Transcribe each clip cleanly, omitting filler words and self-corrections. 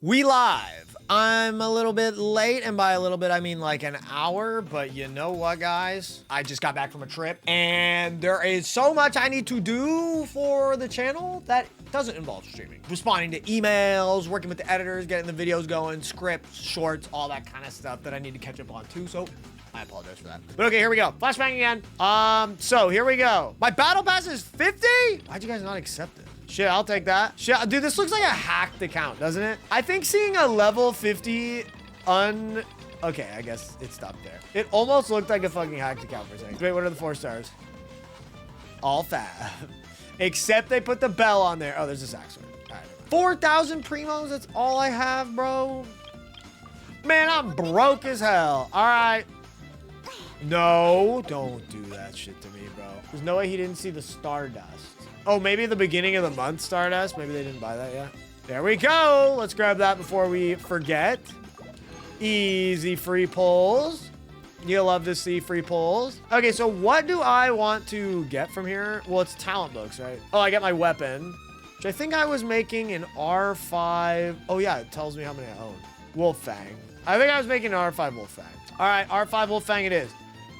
We live. I'm a little bit late, and by a little bit, I mean like an hour, but you know what, guys? I just got back from a trip, and there is so much I need to do for the channel that doesn't involve streaming. Responding to emails, working with the editors, getting the videos going, scripts, shorts, all that kind of stuff that I need to catch up on too, so I apologize for that. But okay, here we go. Flashbang again. So here we go. My battle pass is 50? Why'd you guys not accept it? Shit, I'll take that. Shit, dude, this looks like a hacked account, doesn't it? I think seeing a level 50 okay, I guess it stopped there. It almost looked like a fucking hacked account for a second. Wait, what are the 4 stars? All fab. Except they put the bell on there. Oh, there's a saxophone. All right, 4,000 primos, that's all I have, bro. Man, I'm broke as hell. All right. No, don't do that shit to me, bro. There's no way he didn't see the Stardust. Oh, maybe the beginning of the month Stardust. Maybe they didn't buy that yet. There we go. Let's grab that before we forget. Easy free pulls. You'll love to see free pulls. Okay, so what do I want to get from here? Well, it's talent books, right? Oh, I got my weapon, which I think I was making an R5. Oh, yeah, it tells me how many I own. Wolffang. I think I was making an R5 Wolffang. All right, R5 Wolffang it is.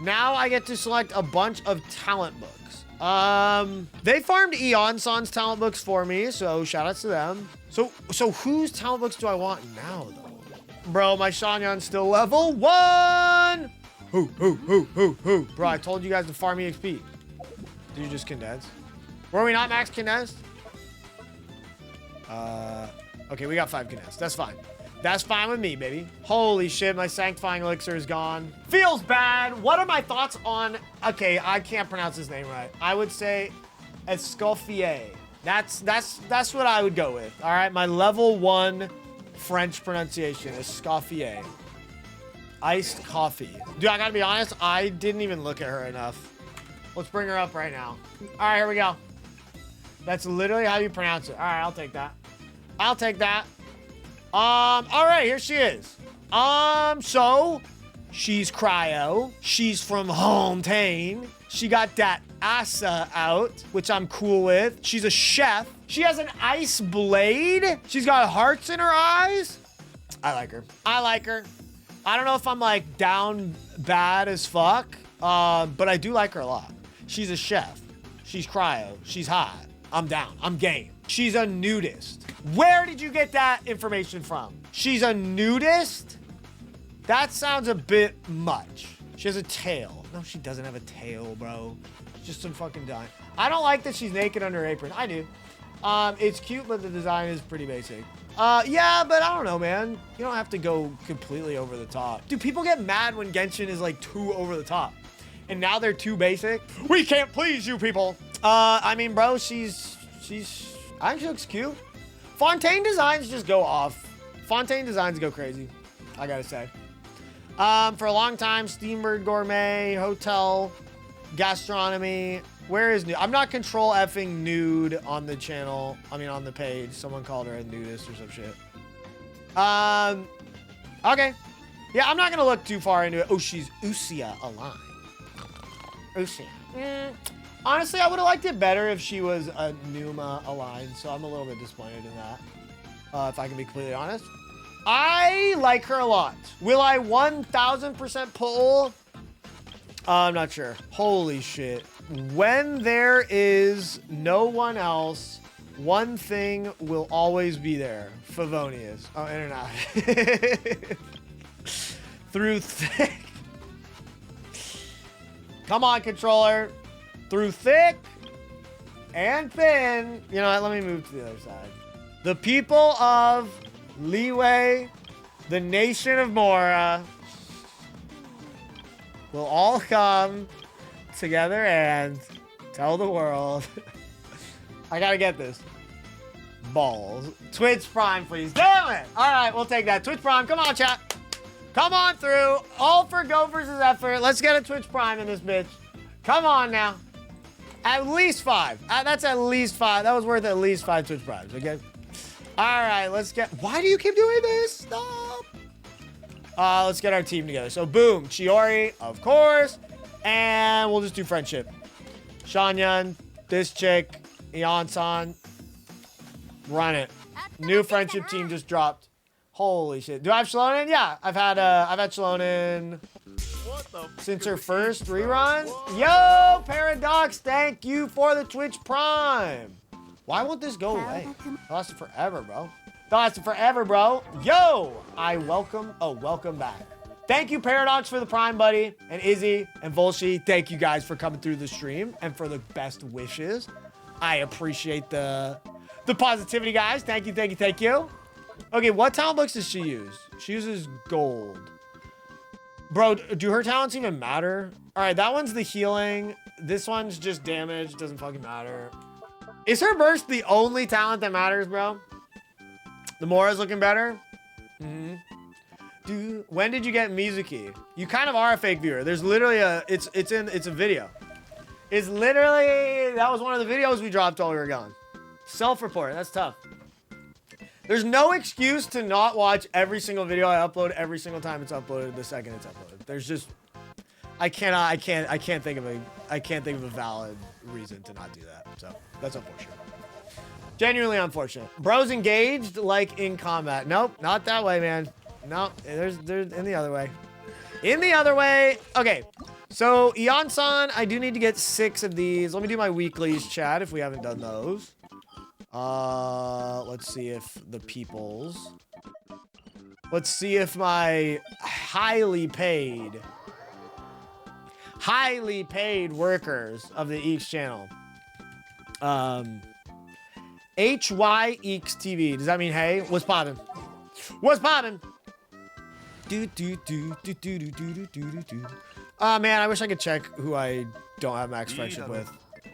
Now I get to select a bunch of talent books. They farmed Iansan's talent books for me, so shout outs to them. So whose talent books do I want now, though? Bro, my Shanyan's still level 1! Who? Bro, I told you guys to farm EXP. Did you just condense? Were we not max condensed? Okay, we got 5 condensed. That's fine. That's fine with me, baby. Holy shit, my sanctifying elixir is gone. Feels bad. What are my thoughts on... Okay, I can't pronounce his name right. I would say Escoffier. That's what I would go with. All right, my level 1 French pronunciation is Escoffier. Iced coffee. Dude, I gotta be honest, I didn't even look at her enough. Let's bring her up right now. All right, here we go. That's literally how you pronounce it. All right, I'll take that. I'll take that. All right, here she is. So she's cryo. She's from hometown. She got that asa out, which I'm cool with. She's a chef. She has an ice blade. She's got hearts in her eyes. I like her. I like her. I don't know if I'm like down bad as fuck, but I do like her a lot. She's a chef. She's cryo. She's hot. I'm down. I'm game. She's a nudist. Where did you get that information from? She's a nudist? That sounds a bit much. She has a tail. No, she doesn't have a tail, bro. Just some fucking dime. I don't like that she's naked under her apron. I do. It's cute, but the design is pretty basic. Yeah, but I don't know, man. You don't have to go completely over the top. Dude, people get mad when Genshin is like too over the top. And now they're too basic. We can't please you people. I mean, bro, she's I think she looks cute. Fontaine designs just go off. Fontaine designs go crazy, I gotta say. For a long time, Steambird Gourmet, Hotel, Gastronomy. Where is nude? I'm not control effing nude on the channel. I mean, on the page. Someone called her a nudist or some shit. Okay. Yeah, I'm not gonna look too far into it. Oh, she's Usia aligned. Usia. Honestly, I would have liked it better if she was a Numa aligned, so I'm a little bit disappointed in that. If I can be completely honest. I like her a lot. Will I 1000% pull? I'm not sure. Holy shit. When there is no one else, one thing will always be there. Favonius. Oh, internet. Through thick. Come on, controller. Through thick and thin. You know what? Let me move to the other side. The people of Leeway, the nation of Mora, will all come together and tell the world. I gotta get this. Balls. Twitch Prime, please. Damn it! All right, we'll take that. Twitch Prime, come on, chat. Come on through. All for Gophers' effort. Let's get a Twitch Prime in this bitch. Come on now. At least 5. That's at least 5. That was worth at least 5 Twitch Primes, okay? All right, let's get... Why do you keep doing this? Stop. Let's get our team together. So, boom. Chiori, of course. And we'll just do friendship. Shanyan, this chick, Iansan. Run it. New friendship team just dropped. Holy shit. Do I have Shallonen? Yeah, I've had Shallonen since her first rerun. Yo, Paradox, thank you for the Twitch Prime. Why won't this go away? It lasted forever, bro. It lasted forever, bro. Yo, welcome back. Thank you, Paradox, for the Prime, buddy. And Izzy and Volshi, thank you guys for coming through the stream and for the best wishes. I appreciate the positivity, guys. Thank you, thank you, thank you. Okay, what talent books does she use? She uses gold. Bro, do her talents even matter? All right, that one's the healing. This one's just damage. Doesn't fucking matter. Is her burst the only talent that matters, bro? The Mora's looking better. Dude, when did you get Mizuki? You kind of are a fake viewer. There's literally it's a video. It's literally, that was one of the videos we dropped while we were gone. Self-report, that's tough. There's no excuse to not watch every single video I upload every single time it's uploaded the second it's uploaded. There's just, I can't think of a valid reason to not do that. So that's unfortunate. Genuinely unfortunate. Bro's engaged like in combat. Nope, not that way, man. No, there's in the other way. In the other way. Okay, so Iansan, I do need to get 6 of these. Let me do my weeklies, chat, if we haven't done those. Let's see if the peoples. Let's see if my highly paid workers of the Eakes channel. HY Eakes TV. Does that mean hey? What's poppin'? What's poppin'? Man, I wish I could check who I don't have max friendship with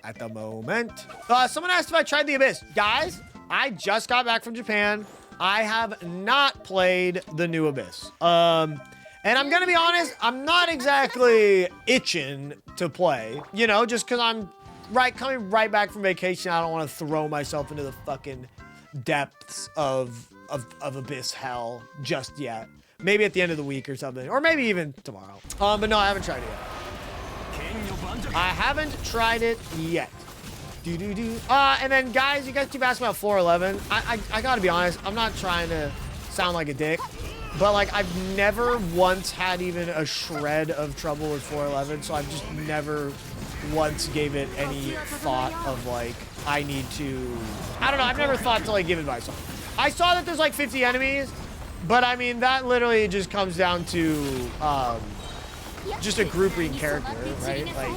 at the moment. Someone asked if I tried the Abyss. Guys, I just got back from Japan. I have not played the new Abyss. And I'm gonna be honest, I'm not exactly itching to play, you know, just because I'm coming right back from vacation. I don't want to throw myself into the fucking depths of Abyss hell just yet. Maybe at the end of the week or something, or maybe even tomorrow. But no, I haven't tried it yet. I haven't tried it yet. And then guys, you guys keep asking about 411. I gotta be honest, I'm not trying to sound like a dick, but like I've never once had even a shred of trouble with 411, so I've just never once gave it any thought of like, I need to, I don't know, I've never thought to like give advice on. I saw that there's like 50 enemies, but I mean, that literally just comes down to just a grouping character, right? Like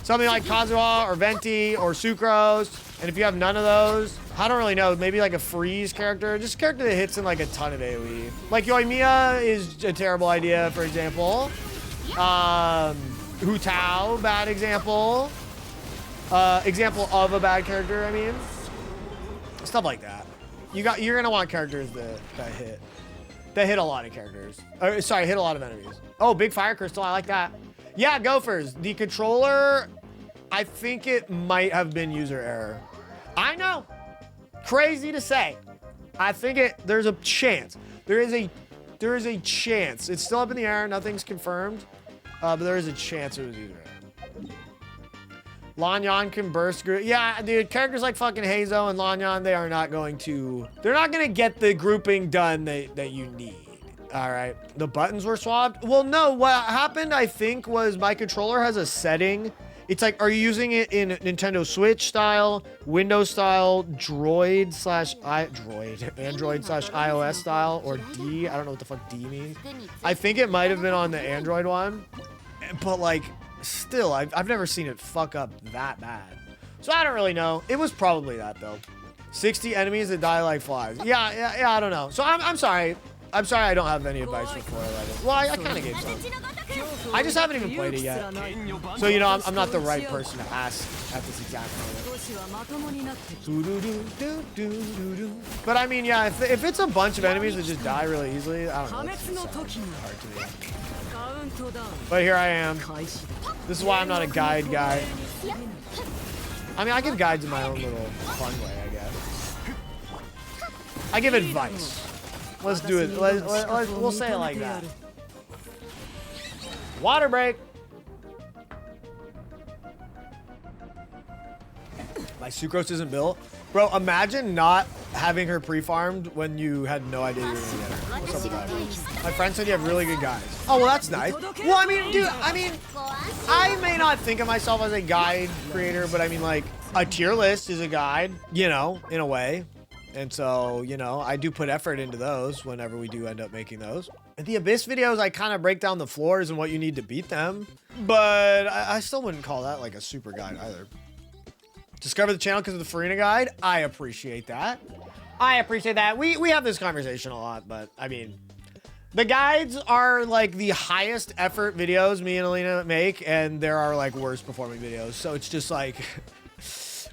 something like Kazuha or Venti or Sucrose. And if you have none of those, I don't really know, maybe like a freeze character, just a character that hits in like a ton of AoE. Like Yoimiya is a terrible idea, for example. Hu Tao, bad example. Example of a bad character, I mean. Stuff like that. You're gonna want characters that hit a lot of characters. Sorry, hit a lot of enemies. Oh, big fire crystal, I like that. Yeah, Gophers. The controller, I think it might have been user error. I know. Crazy to say. I think there's a chance. There is a chance. It's still up in the air. Nothing's confirmed. But there is a chance it was user error. Lanyan can burst group. Yeah, dude, characters like fucking Hazo and Lanyan, they're not going to get the grouping done that you need. All right, the buttons were swapped. Well, no, what happened, I think, was my controller has a setting. It's like, are you using it in Nintendo Switch style, Windows style, Android slash iOS style, or D? I don't know what the fuck D means. I think it might have been on the Android one, but like, still, I've never seen it fuck up that bad. So I don't really know. It was probably that though. 60 enemies that die like flies. Yeah, I don't know. So I'm sorry. I'm sorry I don't have any advice for 411. Well, I kind of gave some. I just haven't even played it yet. So, you know, I'm not the right person to ask at this exact moment. But I mean, yeah, if it's a bunch of enemies that just die really easily, I don't know. It's just hard to me. But here I am. This is why I'm not a guide guy. I mean, I give guides in my own little fun way, I guess. I give advice. Let's do it. We'll say it like that. Water break. My Sucrose isn't built. Bro, imagine not having her pre-farmed when you had no idea you were gonna get her. What's up with that? My friend said you have really good guys. Oh, well, that's nice. Well, I mean, dude, I may not think of myself as a guide creator, but I mean, like, a tier list is a guide, you know, in a way. And so, you know, I do put effort into those whenever we do end up making those. In the Abyss videos, I kind of break down the floors and what you need to beat them. But I still wouldn't call that like a super guide either. Discover the channel because of the Farina guide. I appreciate that. I appreciate that. We have this conversation a lot, but I mean, the guides are like the highest effort videos me and Alina make, and there are like worst performing videos. So it's just like,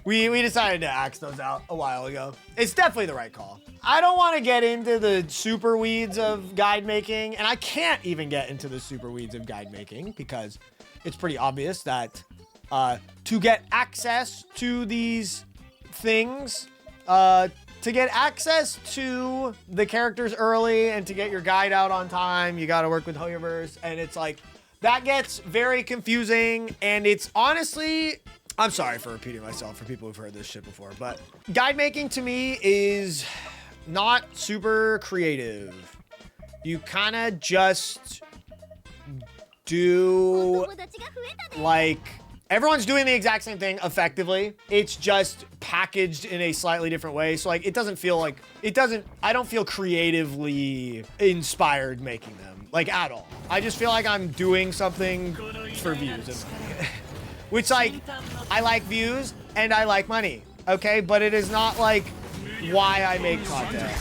we decided to axe those out a while ago. It's definitely the right call. I don't want to get into the super weeds of guide making, and I can't even get into the super weeds of guide making because it's pretty obvious that to get access to these things, to get access to the characters early and to get your guide out on time, you got to work with Hoyoverse, and it's like, that gets very confusing, and it's honestly, I'm sorry for repeating myself for people who've heard this shit before, but guide making to me is not super creative. You kind of just do like, everyone's doing the exact same thing effectively. It's just packaged in a slightly different way. So like, it doesn't feel like, I don't feel creatively inspired making them, like at all. I just feel like I'm doing something for views and money. Which like, I like views and I like money, okay? But it is not like why I make content.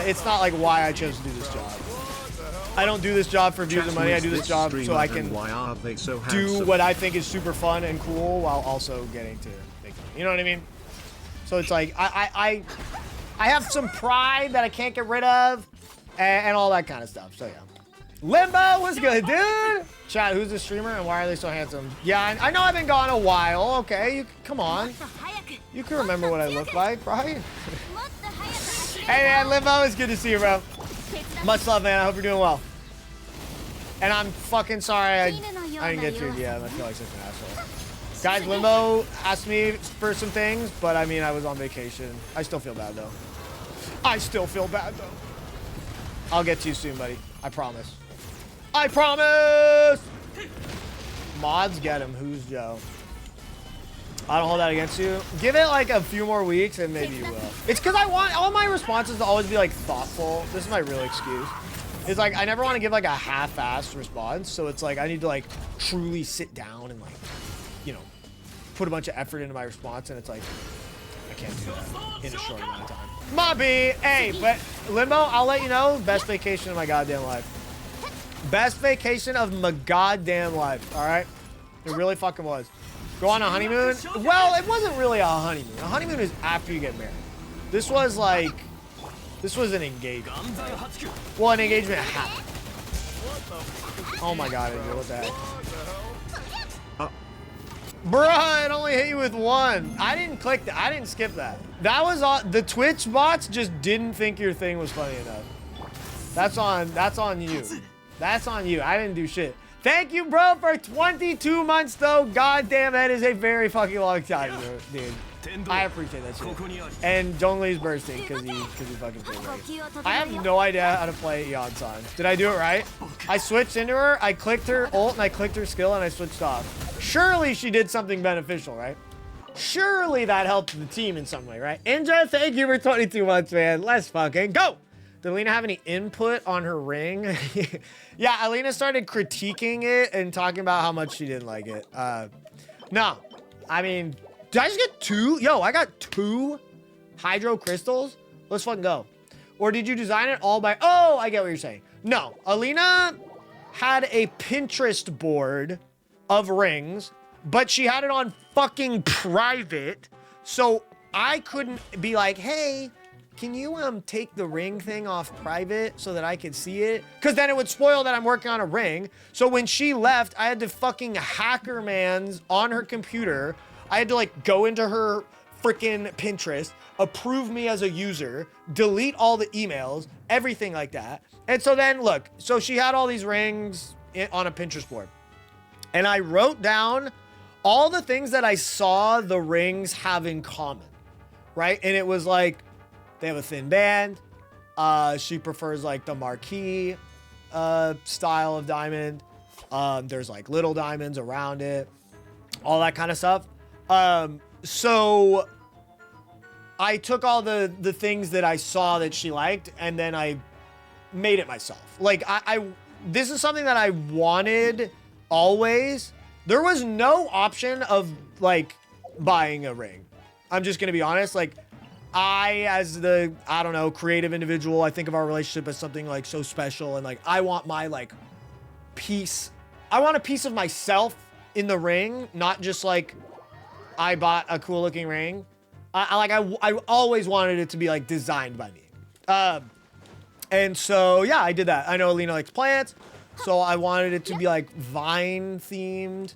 It's not like why I chose to do this job. I don't do this job for views and money. I do this job so I can do what I think is super fun and cool while also getting to make money. You know what I mean? So it's like, I have some pride that I can't get rid of and all that kind of stuff. So yeah. Limbo was good, dude. Chat, who's the streamer and why are they so handsome? Yeah, I know I've been gone a while. Okay, come on. You can remember what I look like, right? Hey man, Limbo, it's good to see you, bro. Much love, man. I hope you're doing well. And I'm fucking sorry I didn't get to your DM. I feel like such an asshole. Guys, Limbo asked me for some things, but I mean, I was on vacation. I still feel bad, though. I still feel bad, though. I'll get to you soon, buddy. I promise. I promise! Mods, get him. Who's Joe? I don't hold that against you. Give it like a few more weeks and maybe you will. It's because I want all my responses to always be like thoughtful. This is my real excuse. It's like I never want to give like a half-assed response. So it's like I need to like truly sit down and like, you know, put a bunch of effort into my response. And it's like, I can't do that in a short amount of time. Mobby, hey, but Limbo, I'll let you know, best vacation of my goddamn life. Best vacation of my goddamn life, all right? It really fucking was. Go on a honeymoon? Well, it wasn't really a honeymoon. A honeymoon is after you get married. This was like, this was an engagement. Well, an engagement happened. Oh my god, Andrew, what the heck? Bruh, it only hit you with one. I didn't click that. I didn't skip that. That was on, the Twitch bots just didn't think your thing was funny enough. That's on you. That's on you. I didn't do shit. Thank you, bro, for 22 months, though. God damn, that is a very fucking long time, dude. I appreciate that shit. And Zhongli's bursting because he fucking played right. I have no idea how to play Iansan. Did I do it right? I switched into her, I clicked her ult, and I clicked her skill, and I switched off. Surely she did something beneficial, right? Surely that helped the team in some way, right? Indra, thank you for 22 months, man. Let's fucking go. Did Alina have any input on her ring? Yeah, Alina started critiquing it and talking about how much she didn't like it. No, I mean, did I just get two? Yo, I got 2 hydro crystals. Let's fucking go. Or did you design it all by, oh, I get what you're saying. No, Alina had a Pinterest board of rings, but she had it on fucking private. So I couldn't be like, hey, can you take the ring thing off private so that I could see it? Because then it would spoil that I'm working on a ring. So when she left, I had to fucking hacker man's on her computer. I had to like go into her freaking Pinterest, approve me as a user, delete all the emails, everything like that. And so then look, so she had all these rings on a Pinterest board. And I wrote down all the things that I saw the rings have in common. right? And it was like, they have a thin band. She prefers like the marquee style of diamond. There's like little diamonds around it, all that kind of stuff. So I took all the things that I saw that she liked, and then I made it myself. Like this is something that I wanted always. There was no option of like buying a ring. I'm just gonna be honest. Like I, as the, I don't know, creative individual, I think of our relationship as something like so special, and like I want my like piece. I want a piece of myself in the ring, not just like I bought a cool looking ring. I always wanted it to be like designed by me. And so yeah, I did that. I know Alina likes plants, so I wanted it to be like vine themed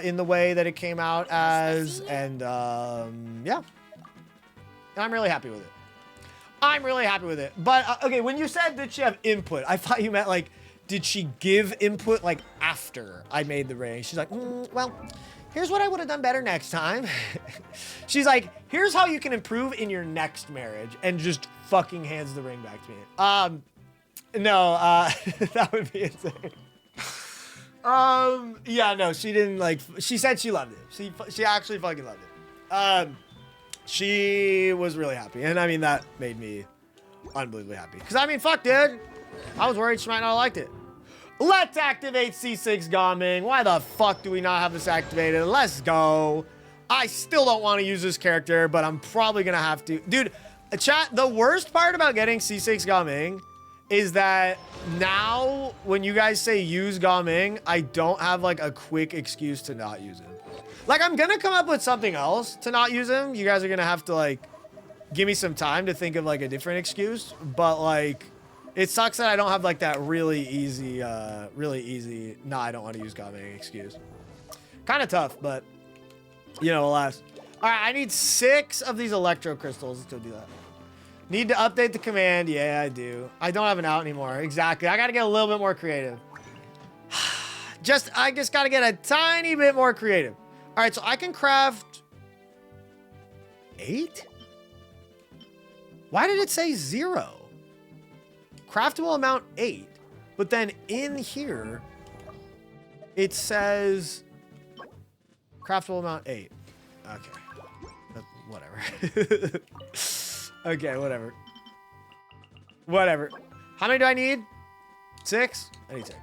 in the way that it came out as, and yeah. And I'm really happy with it. I'm really happy with it. But okay, when you said did she have input, I thought you meant like, did she give input like after I made the ring? She's like, well, here's what I would have done better next time. She's like, here's how you can improve in your next marriage, and just fucking hands the ring back to me. No, that would be insane. Yeah, no, she didn't like, she said she loved it. She actually fucking loved it. She was really happy, and I mean, that made me unbelievably happy. Because I mean, fuck, dude. I was worried she might not have liked it. Let's activate C6 Gaming. Why the fuck do we not have this activated? Let's go. I still don't want to use this character, but I'm probably going to have to. Dude, chat, the worst part about getting C6 Gaming is that now when you guys say use Gaming, I don't have like a quick excuse to not use it. Like, I'm going to come up with something else to not use him. You guys are going to have to like give me some time to think of like a different excuse, but like, it sucks that I don't have like that really easy, nah, I don't want to use Gaming excuse. Kind of tough, but you know, alas. All right, I need 6 of these electro crystals to do that. Need to update the command. Yeah, I do. I don't have an out anymore. Exactly. I got to get a little bit more creative. I just got to get a tiny bit more creative. All right, so I can craft 8? Why did it say 0? Craftable amount 8, but then in here it says craftable amount 8. Okay, whatever. Okay, whatever. How many do I need? 6? I need 6.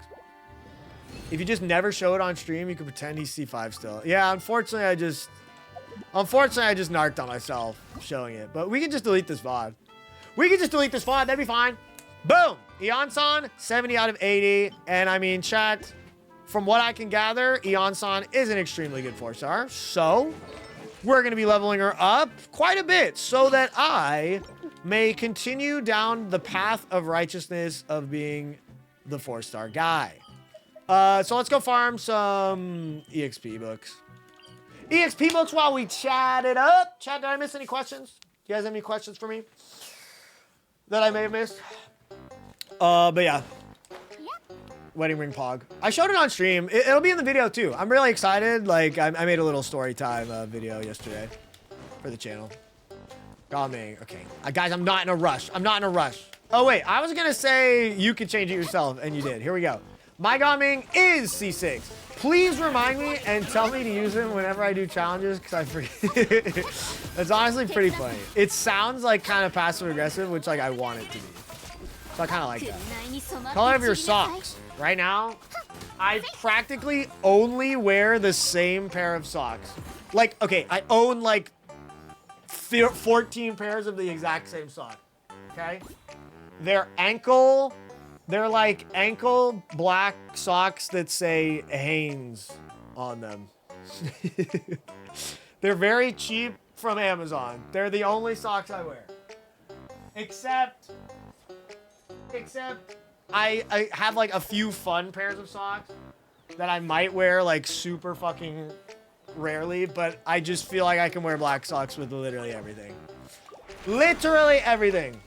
If you just never show it on stream, you can pretend he's C5 still. Yeah, unfortunately I just narked on myself showing it, but we can just delete this VOD. That'd be fine. Boom! Iansan, 70 out of 80. And I mean, chat, from what I can gather, Iansan is an extremely good 4-star. So, we're going to be leveling her up quite a bit so that I may continue down the path of righteousness of being the 4-star guy. So let's go farm some EXP books. EXP books while we chat it up. Chat, did I miss any questions? Do you guys have any questions for me that I may have missed? But yeah. Wedding ring pog. I showed it on stream. It'll be in the video too. I'm really excited. Like, I made a little story time video yesterday for the channel. Gaming. Okay. Guys, I'm not in a rush. Oh, wait. I was going to say you could change it yourself, and you did. Here we go. My Gaming is C6. Please remind me and tell me to use him whenever I do challenges, because I forget. That's honestly pretty funny. It sounds like kind of passive-aggressive, which like I want it to be. So I kind of like that. Color of your socks. Right now, I practically only wear the same pair of socks. Like, okay, I own like 14 pairs of the exact same sock. Okay? They're like ankle black socks that say Hanes on them. They're very cheap from Amazon. They're the only socks I wear. Except I have like a few fun pairs of socks that I might wear like super fucking rarely, but I just feel like I can wear black socks with literally everything. Literally everything.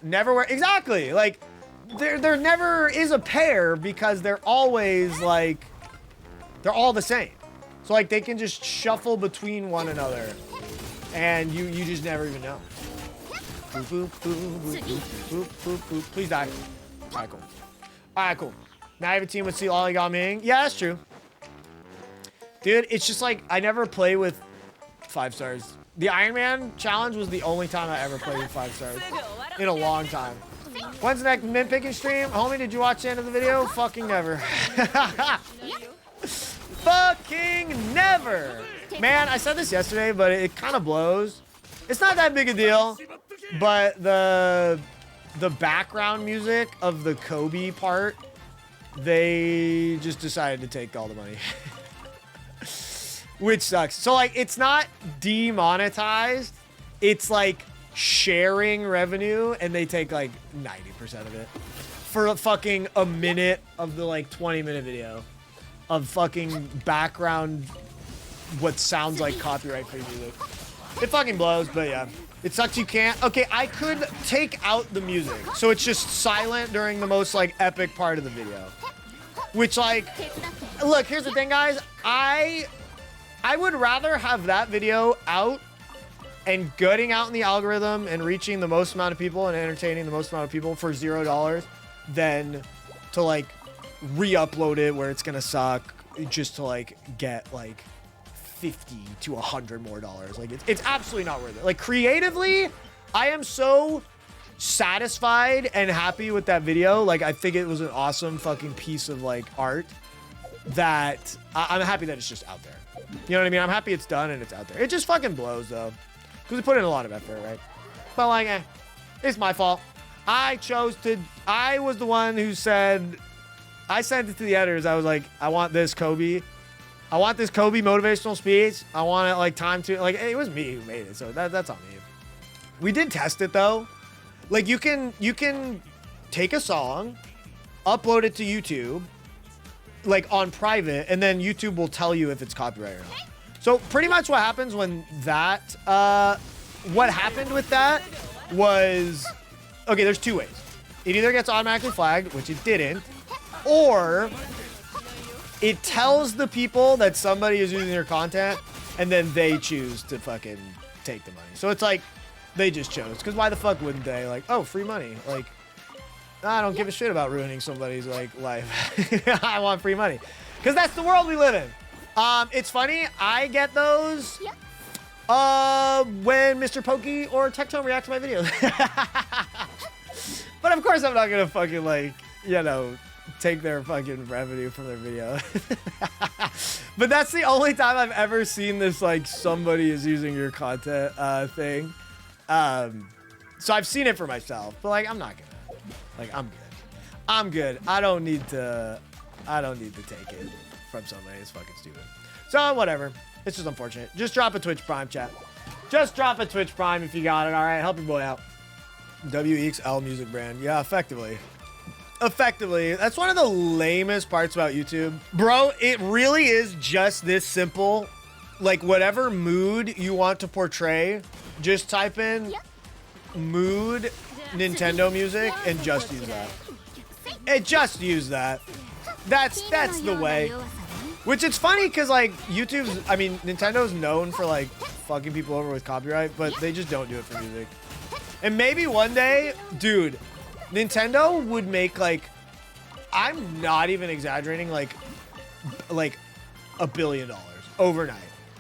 Never wear, exactly, like there never is a pair because they're always like They're all the same. So like they can just shuffle between one another and you just never even know. Boop, boop, boop, boop, boop, boop, boop, boop. Please die. All right, cool. All right, cool. Now I have a team with Chattng. Yeah, that's true. Dude, it's just like I never play with 5 stars. The Iron Man challenge was the only time I ever played with 5 stars in a long time. When's the next mint picking stream? Homie, did you watch the end of the video? Fucking never. Fucking never. Man, I said this yesterday, but it kind of blows. It's not that big a deal, but the background music of the Kobe part, they just decided to take all the money. Which sucks. So like it's not demonetized. It's like sharing revenue and they take like 90% of it for fucking a minute of the like 20-minute video of fucking background what sounds like copyright free music. It fucking blows, but yeah. It sucks you can't. Okay, I could take out the music so it's just silent during the most like epic part of the video. Which like, look, here's the thing guys. I would rather have that video out and gutting out in the algorithm and reaching the most amount of people and entertaining the most amount of people for $0 than to like re-upload it where it's gonna suck just to like get like 50 to 100 more dollars. Like it's absolutely not worth it. Like creatively, I am so satisfied and happy with that video. Like I think it was an awesome fucking piece of like art that I'm happy that it's just out there. You know what I mean? I'm happy it's done and it's out there. It just fucking blows though. Because we put in a lot of effort, right? But like, it's my fault. I was the one who said, I sent it to the editors. I was like, I want this Kobe. I want this Kobe motivational speech. I want it like time to, like, it was me who made it. So that's on me. We did test it though. Like you can take a song, upload it to YouTube, like on private, and then YouTube will tell you if it's copyrighted or not. So pretty much what happens when that, what happened with that was, okay, there's 2 ways. It either gets automatically flagged, which it didn't, or it tells the people that somebody is using their content and then they choose to fucking take the money. So it's like, they just chose. Because why the fuck wouldn't they? Like, oh, free money. Like, I don't give a shit about ruining somebody's like life. I want free money. Because that's the world we live in. It's funny, I get those when Mr. Pokey or Tectone react to my videos. But of course I'm not gonna fucking like, you know, take their fucking revenue from their video. But that's the only time I've ever seen this like somebody is using your content thing. So I've seen it for myself, but like I'm not gonna, like I'm good. I don't need to take it from somebody. It's fucking stupid. So whatever. It's just unfortunate. Just drop a Twitch Prime, chat. Just drop a Twitch Prime if you got it. All right, help your boy out. WXL music brand. Yeah, effectively. That's one of the lamest parts about YouTube. Bro, it really is just this simple. Like whatever mood you want to portray, just type in mood Nintendo music and just use that. Just use that. That's the way. Which it's funny because like Nintendo's known for like fucking people over with copyright, but they just don't do it for music. And maybe one day, dude, Nintendo would make like, I'm not even exaggerating, like $1 billion overnight.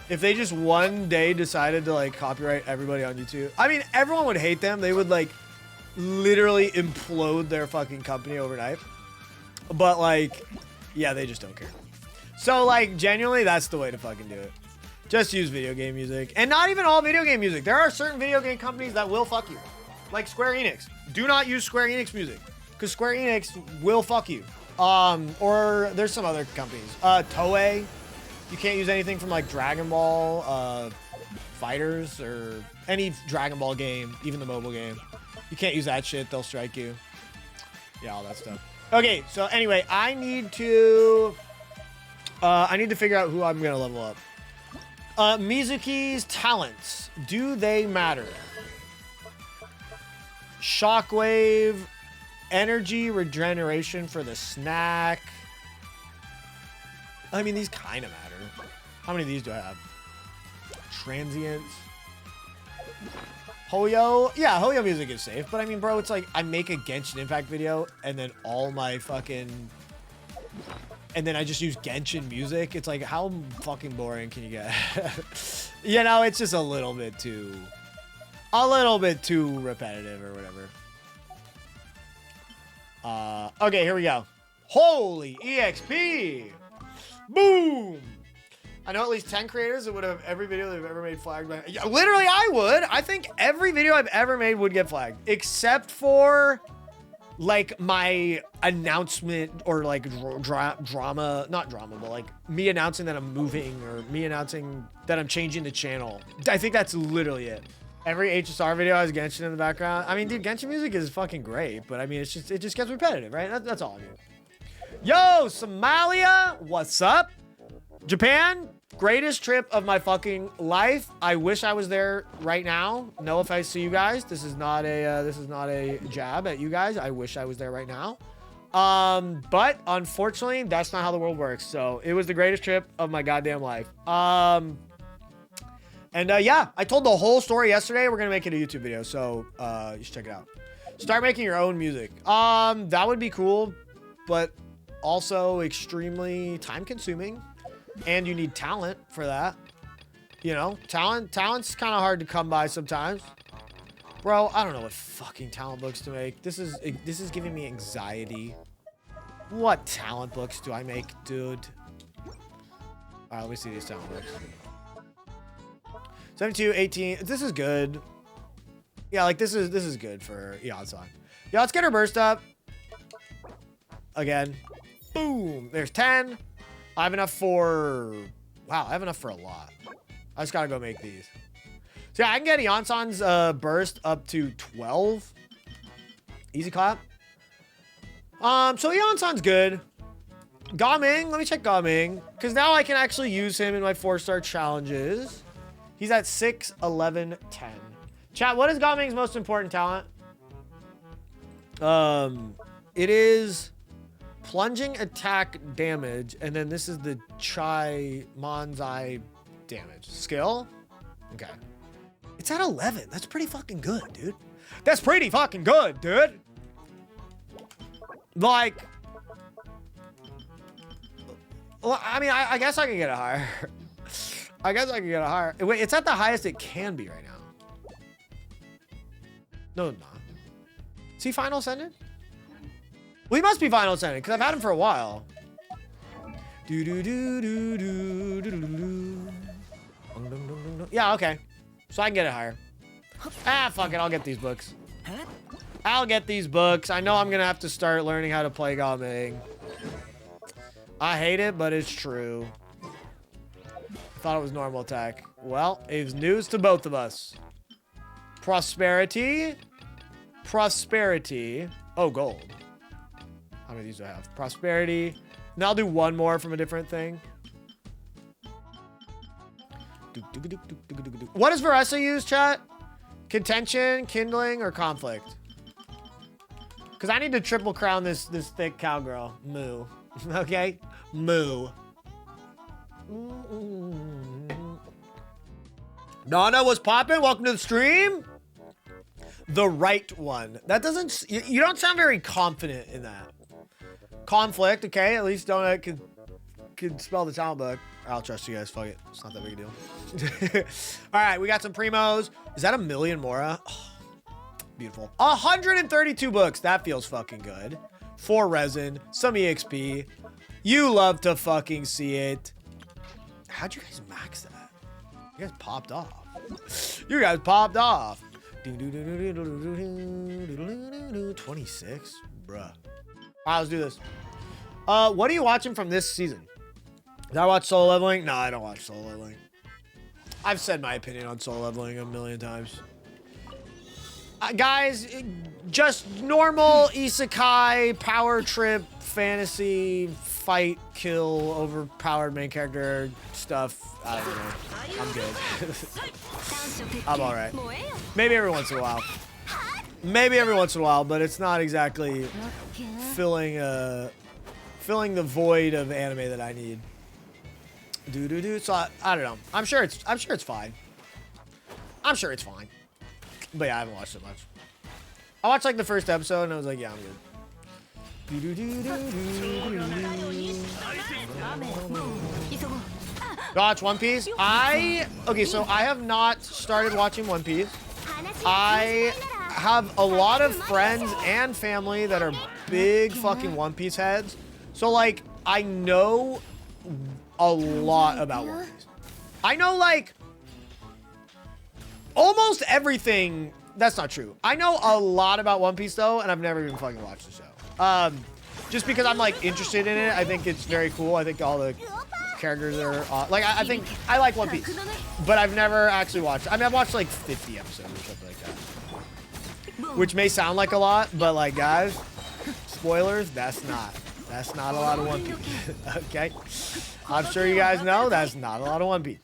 If they just one day decided to like copyright everybody on YouTube. I mean, everyone would hate them. They would like literally implode their fucking company overnight. But like, yeah, they just don't care. So like, genuinely, that's the way to fucking do it. Just use video game music. And not even all video game music. There are certain video game companies that will fuck you. Like Square Enix. Do not use Square Enix music. Because Square Enix will fuck you. Or there's some other companies. Toei. You can't use anything from like Dragon Ball, Fighters, or any Dragon Ball game, even the mobile game. You can't use that shit. They'll strike you. Yeah, all that stuff. Okay, so anyway, I need to figure out who I'm gonna level up. Mizuki's talents. Do they matter? Shockwave, energy regeneration for the snack. I mean, these kind of matter. How many of these do I have? Transients. Hoyo. Yeah, Hoyo music is safe. But I mean, bro, it's like I make a Genshin Impact video and then all my fucking... And then I just use Genshin music. It's like, how fucking boring can you get? You know, it's just a little bit too repetitive or whatever. Okay, here we go. Holy EXP. Boom. I know at least 10 creators that would have every video they've ever made flagged by. Yeah, literally, I would. I think every video I've ever made would get flagged, except for like my announcement or like drama, not drama, but like me announcing that I'm moving or me announcing that I'm changing the channel. I think that's literally it. Every HSR video has Genshin in the background. I mean, dude, Genshin music is fucking great, but I mean, it just gets repetitive, right? That's all I mean. Yo, Somalia, what's up? Japan, greatest trip of my fucking life. I wish I was there right now. No offense to you guys. This is not a jab at you guys. I wish I was there right now. But unfortunately, that's not how the world works. So it was the greatest trip of my goddamn life. Yeah, I told the whole story yesterday. We're gonna make it a YouTube video, so you should check it out. Start making your own music. That would be cool, but also extremely time consuming. And you need talent for that. You know, talent's kind of hard to come by sometimes. Bro, I don't know what fucking talent books to make. This is giving me anxiety. What talent books do I make, dude? All right, let me see these talent books. 72, 18. This is good. Yeah, like this is good for Iansan. Yeah, let's get her burst up. Again. Boom. There's 10. I have enough for... Wow, I have enough for a lot. I just gotta go make these. So yeah, I can get Iansan's burst up to 12. Easy clap. So Iansan's good. Gaming, let me check Gaming. Because now I can actually use him in my 4-star challenges. He's at 6, 11, 10. Chat, what is Gaming's most important talent? It is... plunging attack damage, and then this is the Chai Manzai damage. Skill? Okay. It's at 11. That's pretty fucking good, dude. That's pretty fucking good, dude. Like... Well, I mean, I guess I can get it higher. I guess I can get it higher. Wait, it's at the highest it can be right now. No, it's not. Is he Final Ascended? Well, he must be Final Ascended, because I've had him for a while. Yeah, okay. So I can get it higher. Ah, fuck it. I'll get these books. I'll get these books. I know I'm going to have to start learning how to play Gaming. I hate it, but it's true. I thought it was normal attack. Well, it was news to both of us. Prosperity. Prosperity. Oh, gold. How many of these do I have? Prosperity. Now I'll do one more from a different thing. What does Varessa use, chat? Contention, kindling, or conflict? Because I need to triple crown this thick cowgirl. Moo. Okay? Moo. Nana, what's poppin'? Welcome to the stream. The right one. That doesn't... You don't sound very confident in that. Conflict, okay. At least Donut can spell the talent book. I'll trust you guys. Fuck it. It's not that big a deal. All right, we got some primos. Is that a million Mora? Oh, beautiful. 132 books. That feels fucking good. 4 resin, some EXP. You love to fucking see it. How'd you guys max that? You guys popped off. You guys popped off. 26? Bruh. All right, let's do this. What are you watching from this season? Did I watch Solo Leveling? No, I don't watch Solo Leveling. I've said my opinion on Solo Leveling a million times. Guys, just normal isekai, power trip, fantasy, fight, kill, overpowered main character stuff. I don't know. I'm good. I'm all right. Maybe every once in a while. Maybe every once in a while, but it's not exactly filling the void of anime that I need. So I don't know. I'm sure it's fine. I'm sure it's fine. But yeah, I haven't watched it much. I watched like the first episode and I was like, yeah, I'm good. Watch One Piece. Okay, so I have not started watching One Piece. I have a lot of friends and family that are big fucking One Piece heads. So like, I know a lot about One Piece. I know like almost everything. That's not true. I know a lot about One Piece though, and I've never even fucking watched the show. Just because I'm like interested in it. I think it's very cool. I think all the characters are like, I think I like One Piece, but I've never actually watched it. I mean, I've watched like 50 episodes or something like that, which may sound like a lot, but like guys, spoilers, that's not a lot of One Piece. Okay, I'm sure you guys know that's not a lot of One Piece.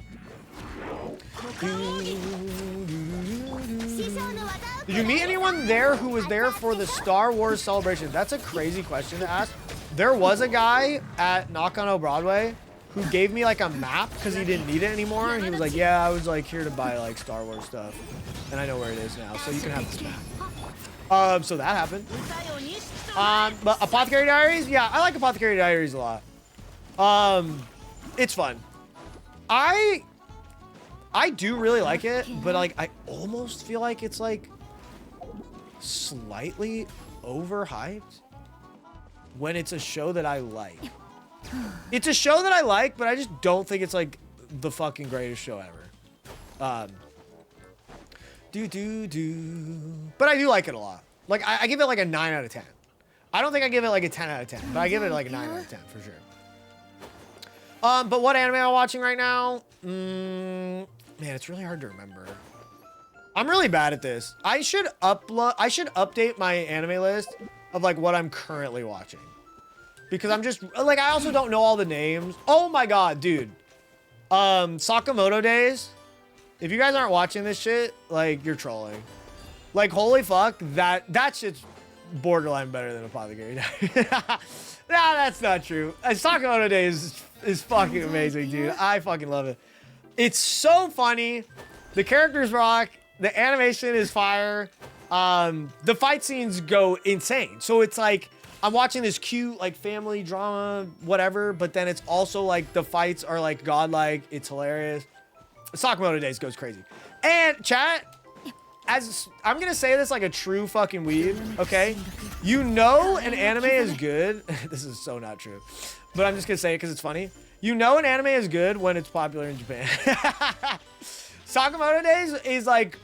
Did you meet anyone there who was there for the Star Wars celebration? That's a crazy question to ask. There was a guy at Nakano Broadway who gave me like a map because he didn't need it anymore, and he was like, yeah, I was like here to buy like Star Wars stuff, and I know where it is now, so you can have this map. So that happened. But Apothecary Diaries, yeah, I like Apothecary Diaries a lot. It's fun. I do really like it, but like I almost feel like it's like slightly overhyped when it's a show that I like. It's a show that I like, but I just don't think it's like the fucking greatest show ever. But I do like it a lot. Like I give it like a 9 out of 10. I don't think I give it like a 10 out of 10, but I give it like a 9 out of 10 for sure. But what anime am I watching right now? Man, it's really hard to remember. I'm really bad at this. I should update my anime list of like what I'm currently watching. Because I'm just like, I also don't know all the names. Oh my god, dude. Sakamoto Days. If you guys aren't watching this shit, like you're trolling. Like holy fuck, that shit's borderline better than Apothecary Diaries. Nah, that's not true. Sakamoto Days is fucking amazing, dude. I fucking love it. It's so funny. The characters rock. The animation is fire. The fight scenes go insane. So it's like, I'm watching this cute, like, family drama, whatever, but then it's also, like, the fights are, like, godlike. It's hilarious. Sakamoto Days goes crazy. And, chat, as I'm going to say this like a true fucking weeb, okay? You know an anime is good. This is so not true. But I'm just going to say it because it's funny. You know an anime is good when it's popular in Japan. Sakamoto Days is, like,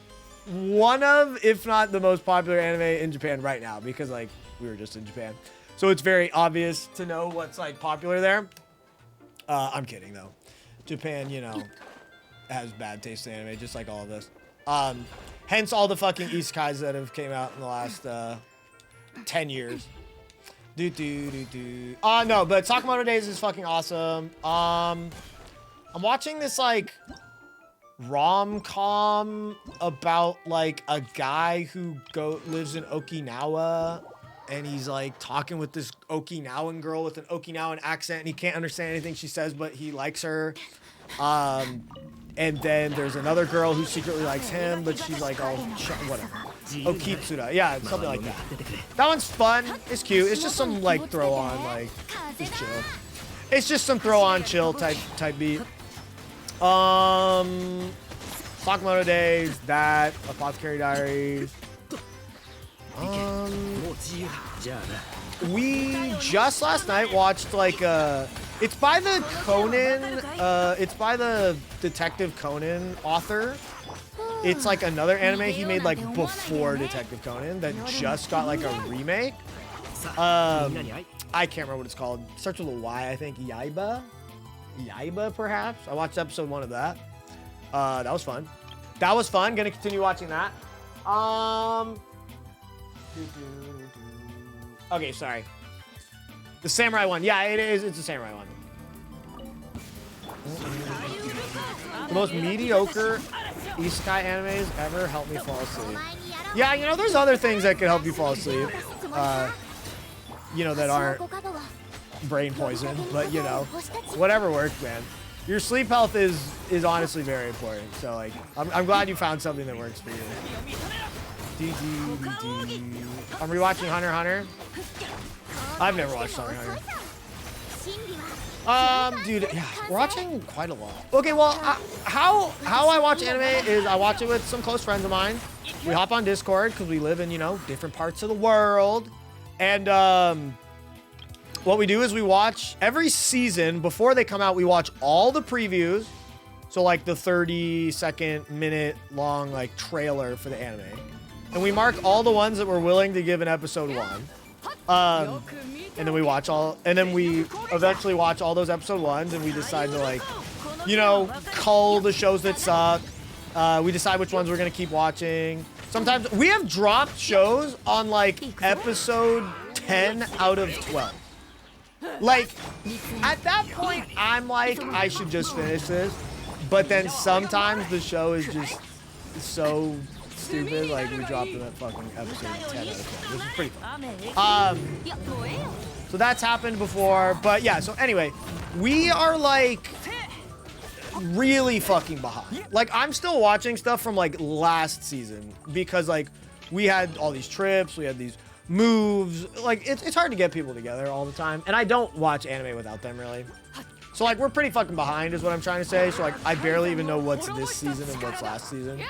one of, if not the most popular anime in Japan right now, because like we were just in Japan, so it's very obvious to know what's like popular there. I'm kidding though. Japan, you know, has bad taste in anime, just like all of this. Hence all the fucking isekais that have came out in the last 10 years. No, but Sakamoto Days is fucking awesome. I'm watching this like rom-com about like a guy who lives in Okinawa, and he's like talking with this Okinawan girl with an Okinawan accent, and he can't understand anything she says, but he likes her. And then there's another girl who secretly likes him, but she's like all whatever. Okitsura, yeah, something like that. That one's fun. It's cute. It's just some like throw on, like just chill. It's just some throw on chill type beat. Sakamoto Days, that, Apothecary Diaries. We just last night watched like it's by the Conan, it's by the Detective Conan author. It's like another anime he made like before Detective Conan that just got like a remake. I can't remember what it's called. It starts with a Y, I think. Yaiba, perhaps. I watched episode 1 of that. That was fun. Gonna continue watching that. Okay, sorry. The samurai one. Yeah, it is. It's a samurai one. The most mediocre isekai animes ever help me fall asleep. Yeah, you know, there's other things that could help you fall asleep. You know, that aren't brain poison, but you know, whatever works, man. Your sleep health is honestly very important. So like, I'm glad you found something that works for you. I'm rewatching Hunter x Hunter. I've never watched Hunter x Hunter. Dude, yeah, we're watching quite a lot. Okay, well, how I watch anime is I watch it with some close friends of mine. We hop on Discord because we live in, you know, different parts of the world. And what we do is we watch every season before they come out. We watch all the previews. So like the 30-second, minute long like trailer for the anime. And we mark all the ones that we're willing to give an episode 1. And then we watch all, and then we eventually watch all those episode 1s, and we decide to like, you know, cull the shows that suck. We decide which ones we're gonna keep watching. Sometimes we have dropped shows on like episode 10 out of 12. Like, at that point, I'm like, I should just finish this. But then sometimes the show is just so stupid, like we dropped them at fucking episode 10 out of 12, which is pretty fun. So that's happened before, but yeah, so anyway, we are like really fucking behind. Like, I'm still watching stuff from like last season because like we had all these trips, we had these moves, like it's hard to get people together all the time, and I don't watch anime without them really. So like we're pretty fucking behind is what I'm trying to say. So like I barely even know what's this season and what's last season.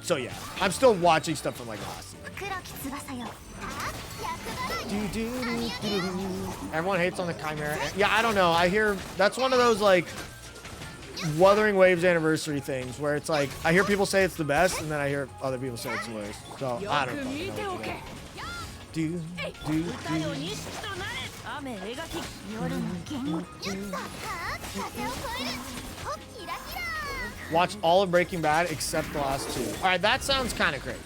So yeah, I'm still watching stuff from like last season. Everyone hates on the Chimera. Yeah, I don't know. I hear that's one of those like Wuthering Waves anniversary things where it's like I hear people say it's the best, and then I hear other people say it's the worst. So I don't know. Watch all of Breaking Bad except the last 2. All right, that sounds kind of crazy.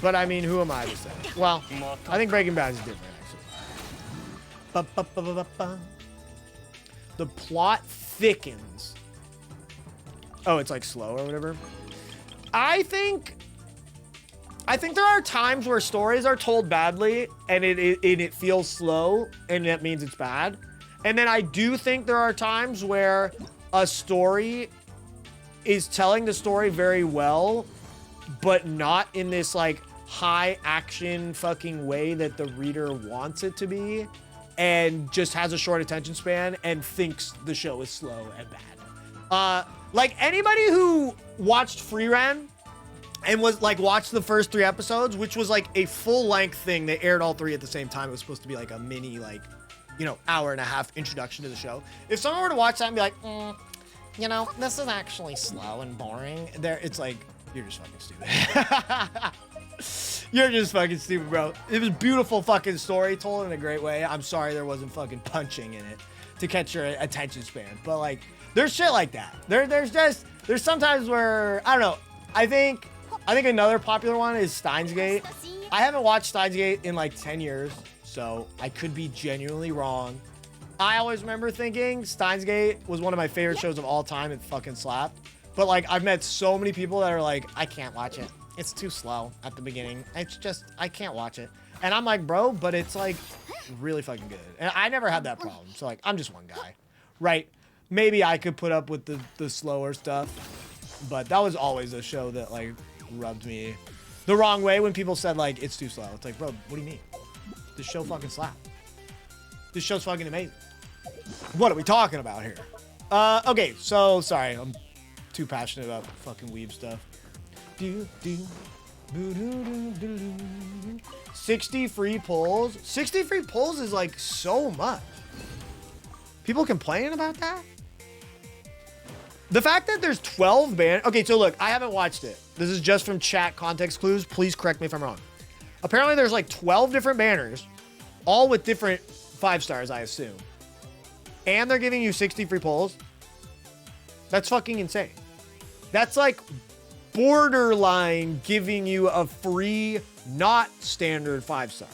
But I mean, who am I to say? Well, I think Breaking Bad is different, actually. The plot thickens. Oh, it's like slow or whatever. I think there are times where stories are told badly and it feels slow, and that means it's bad. And then I do think there are times where a story is telling the story very well, but not in this like high action fucking way that the reader wants it to be, and just has a short attention span and thinks the show is slow and bad. Like anybody who watched Freeran and was like watched the first 3 episodes, which was like a full length thing. They aired all 3 at the same time. It was supposed to be like a mini, like, you know, hour-and-a-half introduction to the show. If someone were to watch that and be like, you know, this is actually slow and boring, it's like, you're just fucking stupid. You're just fucking stupid, bro. It was beautiful fucking story told in a great way. I'm sorry there wasn't fucking punching in it to catch your attention span. But like, there's shit like that. There's sometimes where, I don't know, I think another popular one is Steins Gate. I haven't watched Steins Gate in like 10 years, so I could be genuinely wrong. I always remember thinking Steins Gate was one of my favorite shows of all time. It fucking slapped. But like, I've met so many people that are like, I can't watch it. It's too slow at the beginning. It's just, I can't watch it. And I'm like, bro, but it's like really fucking good. And I never had that problem. So like, I'm just one guy, right? Maybe I could put up with the slower stuff, but that was always a show that like rubbed me the wrong way when people said like, it's too slow. It's like, bro, what do you mean? This show fucking slapped. This show's fucking amazing. What are we talking about here? Okay, so sorry, I'm too passionate about fucking weeb stuff. 60 free pulls. 60 free pulls is like so much. People complaining about that? The fact that there's 12 banners. Okay, so look, I haven't watched it. This is just from chat context clues. Please correct me if I'm wrong. Apparently there's like 12 different banners, all with different 5 stars, I assume. And they're giving you 60 free pulls. That's fucking insane. That's like borderline giving you a free, not standard 5-star.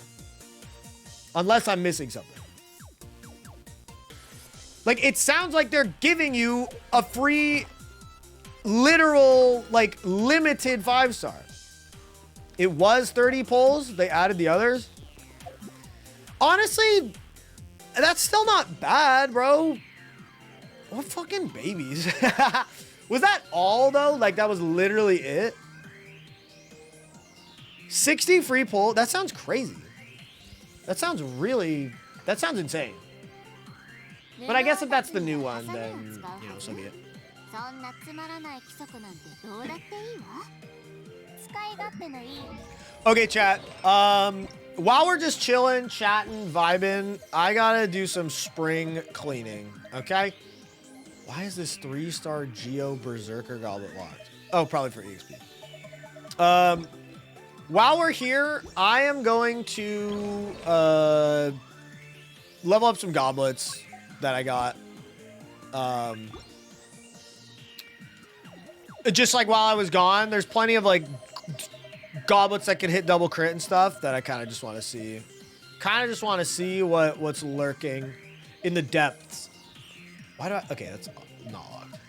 Unless I'm missing something. Like, it sounds like they're giving you a free, literal, like, limited 5-star. It was 30 pulls. They added the others. Honestly, that's still not bad, bro. What fucking babies? Was that all though? Like that was literally it? 60 free pull? That sounds crazy. That sounds insane. But I guess if that's the new one, then, you know, so be it. Okay, chat. While we're just chilling, chatting, vibing, I gotta do some spring cleaning, okay? Why is this 3-star Geo Berserker Goblet locked? Oh, probably for EXP. While we're here, I am going to level up some goblets that I got. Just like while I was gone, there's plenty of like goblets that can hit double crit and stuff that I kind of just want to see. Kind of just want to see what's lurking in the depths. Why do I? Okay, that's not locked.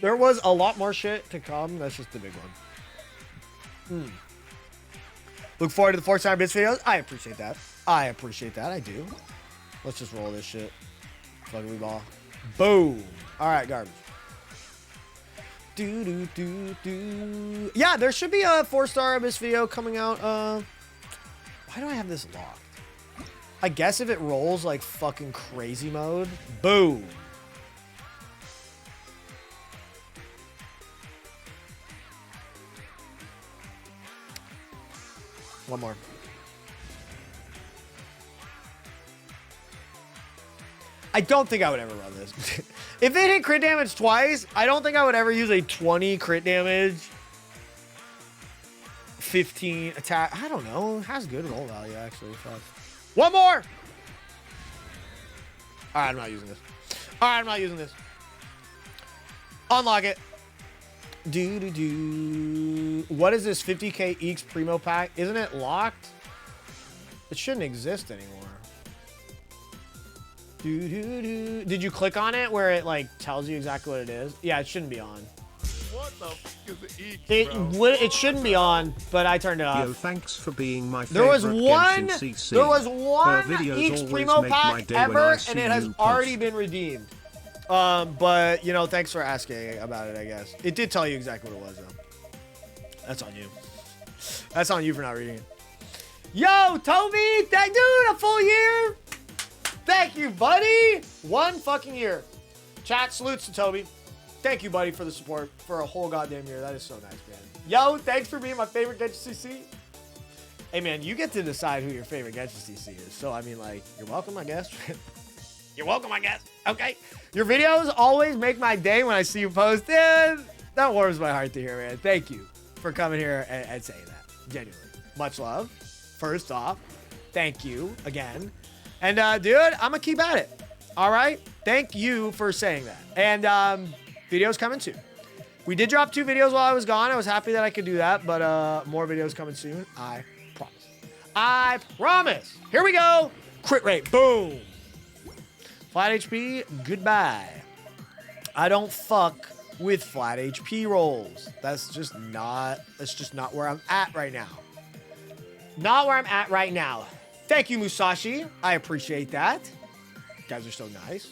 There was a lot more shit to come. That's just the big one. Look forward to the 4-star bits videos. I appreciate that. I do. Let's just roll this shit. Fucking we ball. Boom. All right, garbage. Yeah, there should be a 4-star Abyss video coming out. Why do I have this locked? I guess if it rolls like fucking crazy mode. Boom. One more. I don't think I would ever run this. If it hit crit damage twice, I don't think I would ever use a 20 crit damage, 15 attack. I don't know. It has good roll value, actually. Fuck. One more! All right, I'm not using this. Unlock it. What is this 50k Eakes Primo pack? Isn't it locked? It shouldn't exist anymore. Did you click on it where it like tells you exactly what it is? Yeah, it shouldn't be on. What the fuck is the Eakes, bro? It shouldn't be on, but I turned it off. Yo, thanks for being my there was favorite one videos Eakes Primo pack ever, and it has already been redeemed. But you know, thanks for asking about it. I guess it did tell you exactly what it was, though. That's on you. That's on you for not reading it. Yo, Toby, dude, a full year. Thank you, buddy. 1 fucking year. Chat, salutes to Toby. Thank you, buddy, for the support for a whole goddamn year. That is so nice, man. Yo, thanks for being my favorite Genshin CC. Hey, man, you get to decide who your favorite Genshin CC is. So, I mean, like, you're welcome, I guess. You're welcome, I guess. Okay. Your videos always make my day when I see you post. Dude, that warms my heart to hear, man. Thank you for coming here and saying that. Genuinely. Much love. First off, thank you again. And, dude, I'm going to keep at it. All right? Thank you for saying that. And videos coming soon. We did drop 2 videos while I was gone. I was happy that I could do that. But more videos coming soon. I promise. I promise. Here we go. Crit rate. Boom. Flat HP. Goodbye. I don't fuck with flat HP rolls. That's just not where I'm at right now. Not where I'm at right now. Thank you, Musashi. I appreciate that. You guys are so nice.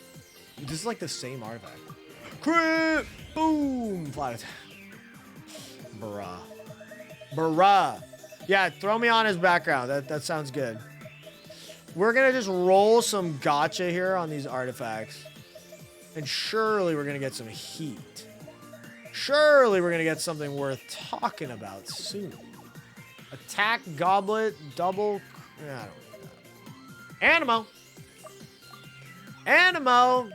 This is like the same artifact. Crit! Boom! Flat attack. Bruh. Bruh. Yeah, throw me on his background. That sounds good. We're going to just roll some gacha here on these artifacts. And surely we're going to get some heat. Surely we're going to get something worth talking about soon. Attack, goblet, double... I don't know. Animo. Animo.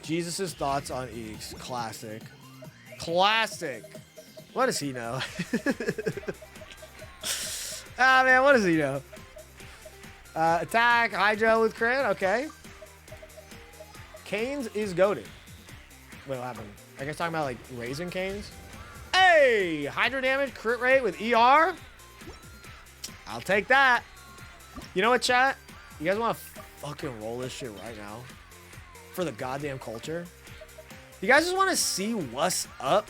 Jesus' thoughts on Eakes. Classic. Classic. What does he know? Ah, man, what does he know? Attack, Hydra with crit. Okay. Canes is goated. Wait, what happened? I guess talking about like raising Canes. Hey! Hydra damage, crit rate with ER. I'll take that. You know what, chat? You guys want to fucking roll this shit right now? For the goddamn culture? You guys just want to see what's up?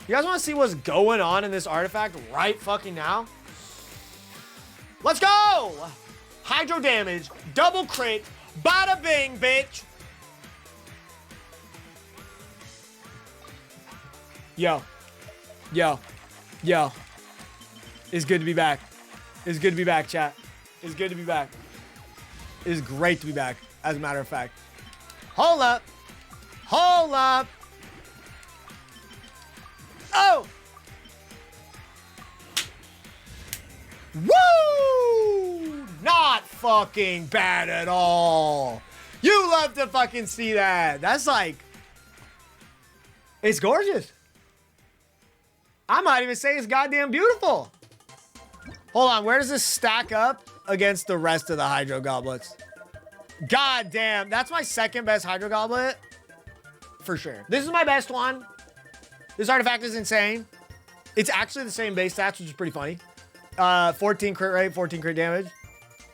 You guys want to see what's going on in this artifact right fucking now? Let's go! Hydro damage, double crit, Bada bing, bitch. Yo. It's good to be back. It's good to be back, chat. It's good to be back. It's great to be back, as a matter of fact. Hold up. Hold up. Oh. Woo! Not fucking bad at all. You love to fucking see that. That's like, it's gorgeous. I might even say it's goddamn beautiful. Hold on, where does this stack up against the rest of the Hydro Goblets? God damn, that's my second best Hydro Goblet. For sure. This is my best one. This artifact is insane. It's actually the same base stats, which is pretty funny. 14 crit rate, 14 crit damage.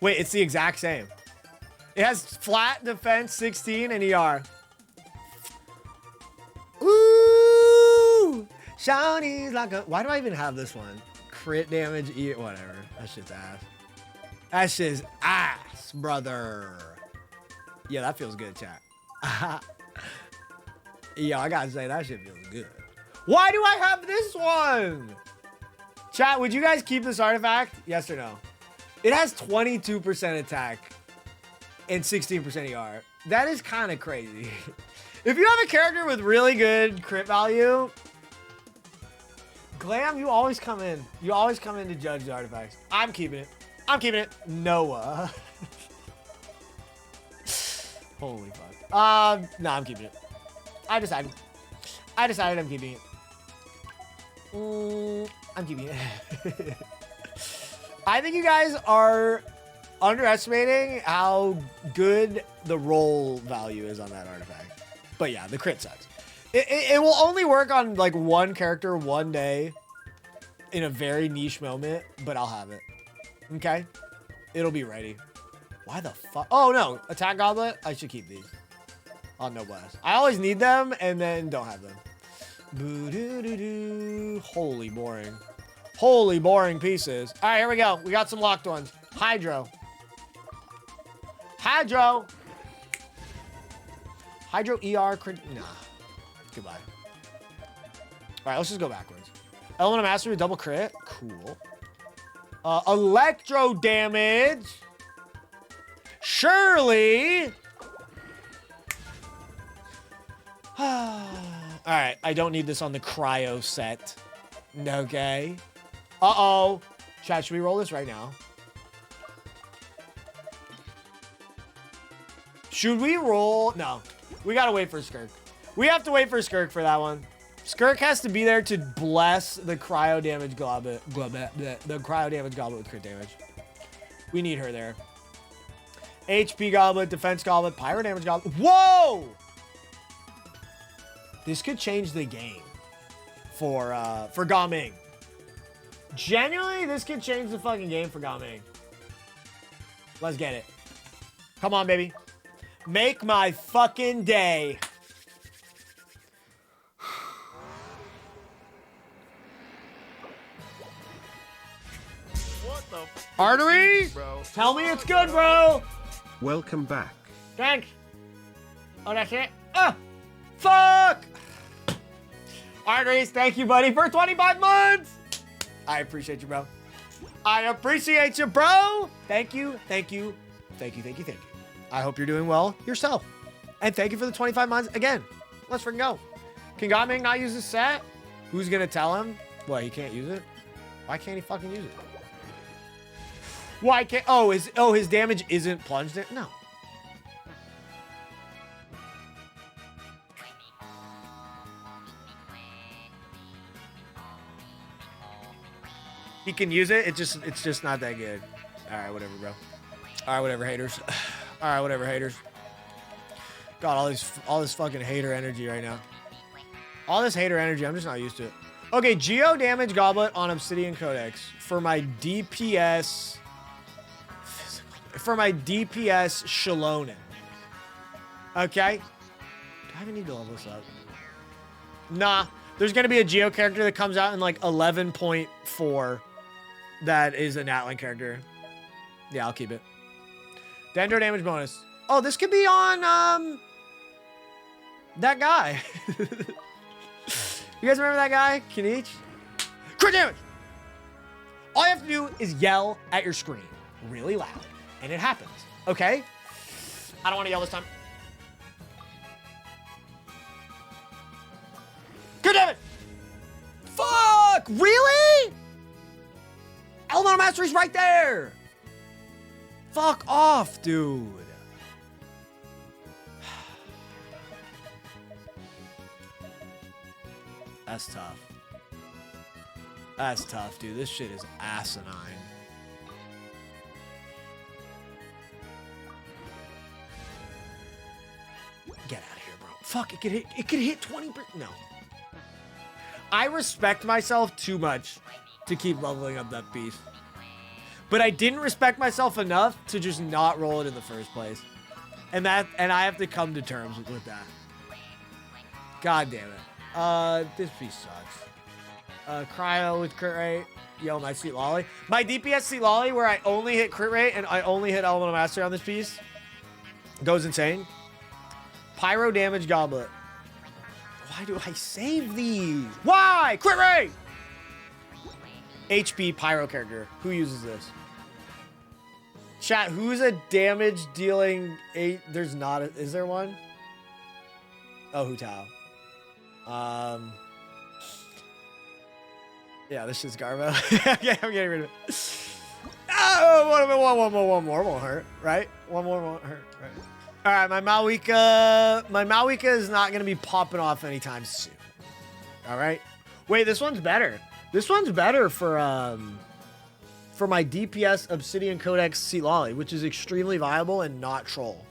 Wait, it's the exact same. It has flat defense, 16, and ER. Ooh! Shawnee's like a... Why do I even have this one? Crit damage, whatever. That shit's ass. That shit's ass, brother. Yeah, that feels good, chat. Yo, I gotta say, that shit feels good. Why do I have this one? Chat, would you guys keep this artifact? Yes or no? It has 22% attack and 16% ER. That is kind of crazy. If you have a character with really good crit value, Glam, you always come in. You always come in to judge the artifacts. I'm keeping it. I'm keeping it. Noah. Holy fuck. No, I'm keeping it. I decided I'm keeping it. I'm keeping it. I think you guys are underestimating how good the roll value is on that artifact. But yeah, the crit sucks. It will only work on like one character one day in a very niche moment, but I'll have it. Okay? It'll be ready. Why the fuck? Oh no, attack goblet. I should keep these. On no blast. I always need them and then don't have them. Boo-doo-doo-doo. Holy boring. Holy boring pieces. All right, here we go. We got some locked ones. Hydro. Hydro. Hydro ER. Nah. Goodbye. All right, let's just go backwards. Element of Mastery, double crit. Cool. Electro damage. Surely. All right, I don't need this on the cryo set. Okay. Uh-oh. Chat, should we roll this right now? Should we roll? No. We gotta wait for Skirk. We have to wait for Skirk for that one. Skirk has to be there to bless the cryo damage goblet. The cryo damage goblet with crit damage. We need her there. HP goblet, defense goblet, pyro damage goblet. Whoa! This could change the game for Gaming. Genuinely, this could change the fucking game for Gaming. Let's get it. Come on, baby. Make my fucking day. What the Arteries? bro? Tell me it's good, bro. Welcome back. Thanks. Oh, that's it? Fuck! Arteries, thank you, buddy, for 25 months. I appreciate you, bro. I appreciate you, bro. Thank you, thank you, thank you, thank you, thank you. I hope you're doing well yourself. And thank you for the 25 months again. Let's freaking go. Can Gaming not use this set? Who's gonna tell him? What, he can't use it? Why can't he fucking use it? Why can't? Oh, his damage isn't plunged in? No. He can use it. It's just not that good. All right, whatever, bro. All right, whatever, haters. All right, whatever, haters. God, all this fucking hater energy right now. All this hater energy. I'm just not used to it. Okay, Geo damage goblet on Obsidian Codex for my DPS. For my DPS Shalonen. Okay. Do I even need to level this up? Nah. There's gonna be a Geo character that comes out in like 11.4. That is an Atlan character. Yeah, I'll keep it. Dendro damage bonus. Oh, this could be on, that guy. You guys remember that guy? Kinich? Crit damage! All you have to do is yell at your screen really loud, and it happens, okay? I don't want to yell this time. Crit damage! Fuck! Really? Elemental Mastery's right there! Fuck off, dude. That's tough. That's tough, dude. This shit is asinine. Get out of here, bro. Fuck, it could hit 20%. No. I respect myself too much to keep leveling up that beast. But I didn't respect myself enough to just not roll it in the first place. And I have to come to terms with that. God damn it. This piece sucks. Cryo with crit rate. Yo, my sweet lolly. My DPS sweet lolly, where I only hit crit rate and I only hit elemental mastery on this piece, goes insane. Pyro damage goblet. Why do I save these? Why? Crit rate! HP pyro character. Who uses this? Chat, who's a damage dealing 8? There's not a, is there one? Oh, Hu Tao. Yeah, this shit's Garbo. Okay, I'm getting rid of it. Oh, one more won't hurt, right? One more won't hurt, right? All right, my Malwika is not gonna be popping off anytime soon. All right. Wait, this one's better. This one's better for my DPS Obsidian Codex Sealali, which is extremely viable and not troll.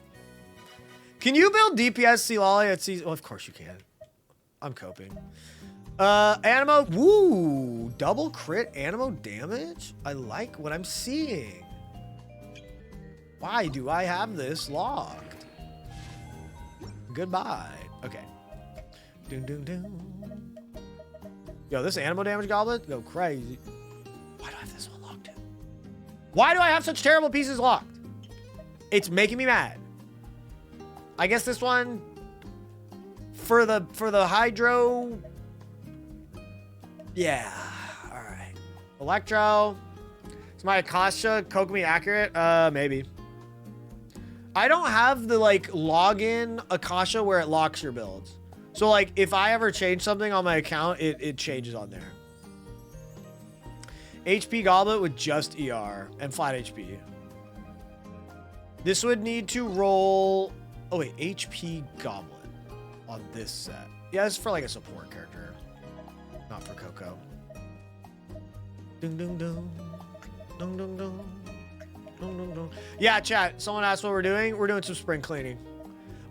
Can you build DPS Sealali at season? Well, of course you can. I'm coping. Animo, woo, double crit animo damage. I like what I'm seeing. Why do I have this locked? Goodbye. Okay. Doom, doom, doom. Yo, this animo damage goblet go crazy. Why do I have this one locked? Why do I have such terrible pieces locked? It's making me mad. I guess this one for the hydro. Yeah. All right. Electro. Is my Akasha Kokomi accurate? Maybe. I don't have the like login Akasha where it locks your builds. So like if I ever change something on my account, it changes on there. HP Goblet with just ER and flat HP. This would need to roll. Oh wait, HP Goblet on this set. Yeah, this is for like a support character, not for Coco. Ding ding ding, ding ding ding. Yeah, chat. Someone asked what we're doing. We're doing some spring cleaning.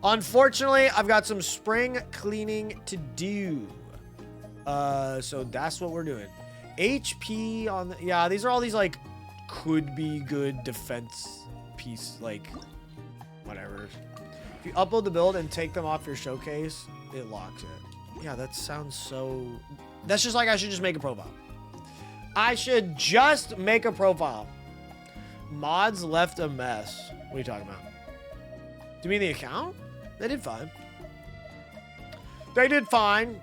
Unfortunately, I've got some spring cleaning to do. So that's what we're doing. HP on the, yeah, these are all these like could be good defense piece, like whatever. If you upload the build and take them off your showcase, it locks it. Yeah, that sounds so. That's just like I should just make a profile. I should just make a profile. Mods left a mess. What are you talking about? Do you mean the account? They did fine. They did fine.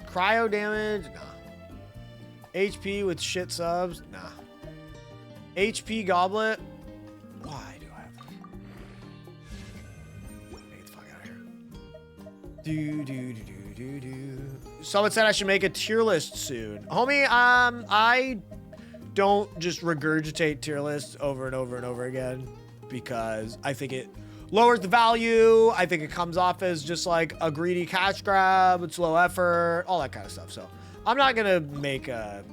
Cryo damage? Nah. HP with shit subs? Nah. HP Goblet? Why do I have to? Get the fuck out of here. Someone said I should make a tier list soon. Homie, I don't just regurgitate tier lists over and over and over again because I think it lowers the value. I think it comes off as just like a greedy cash grab. It's low effort, all that kind of stuff. So I'm not gonna make a.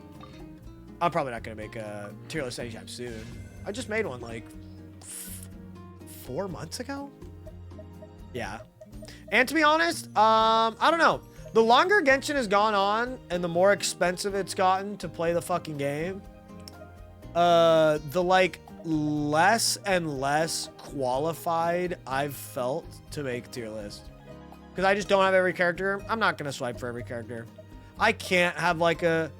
I'm probably not gonna make a tier list anytime soon. I just made one like 4 months ago. Yeah, and to be honest, I don't know. The longer Genshin has gone on and the more expensive it's gotten to play the fucking game, the like less and less qualified I've felt to make tier list. Because I just don't have every character. I'm not gonna swipe for every character. I can't have like a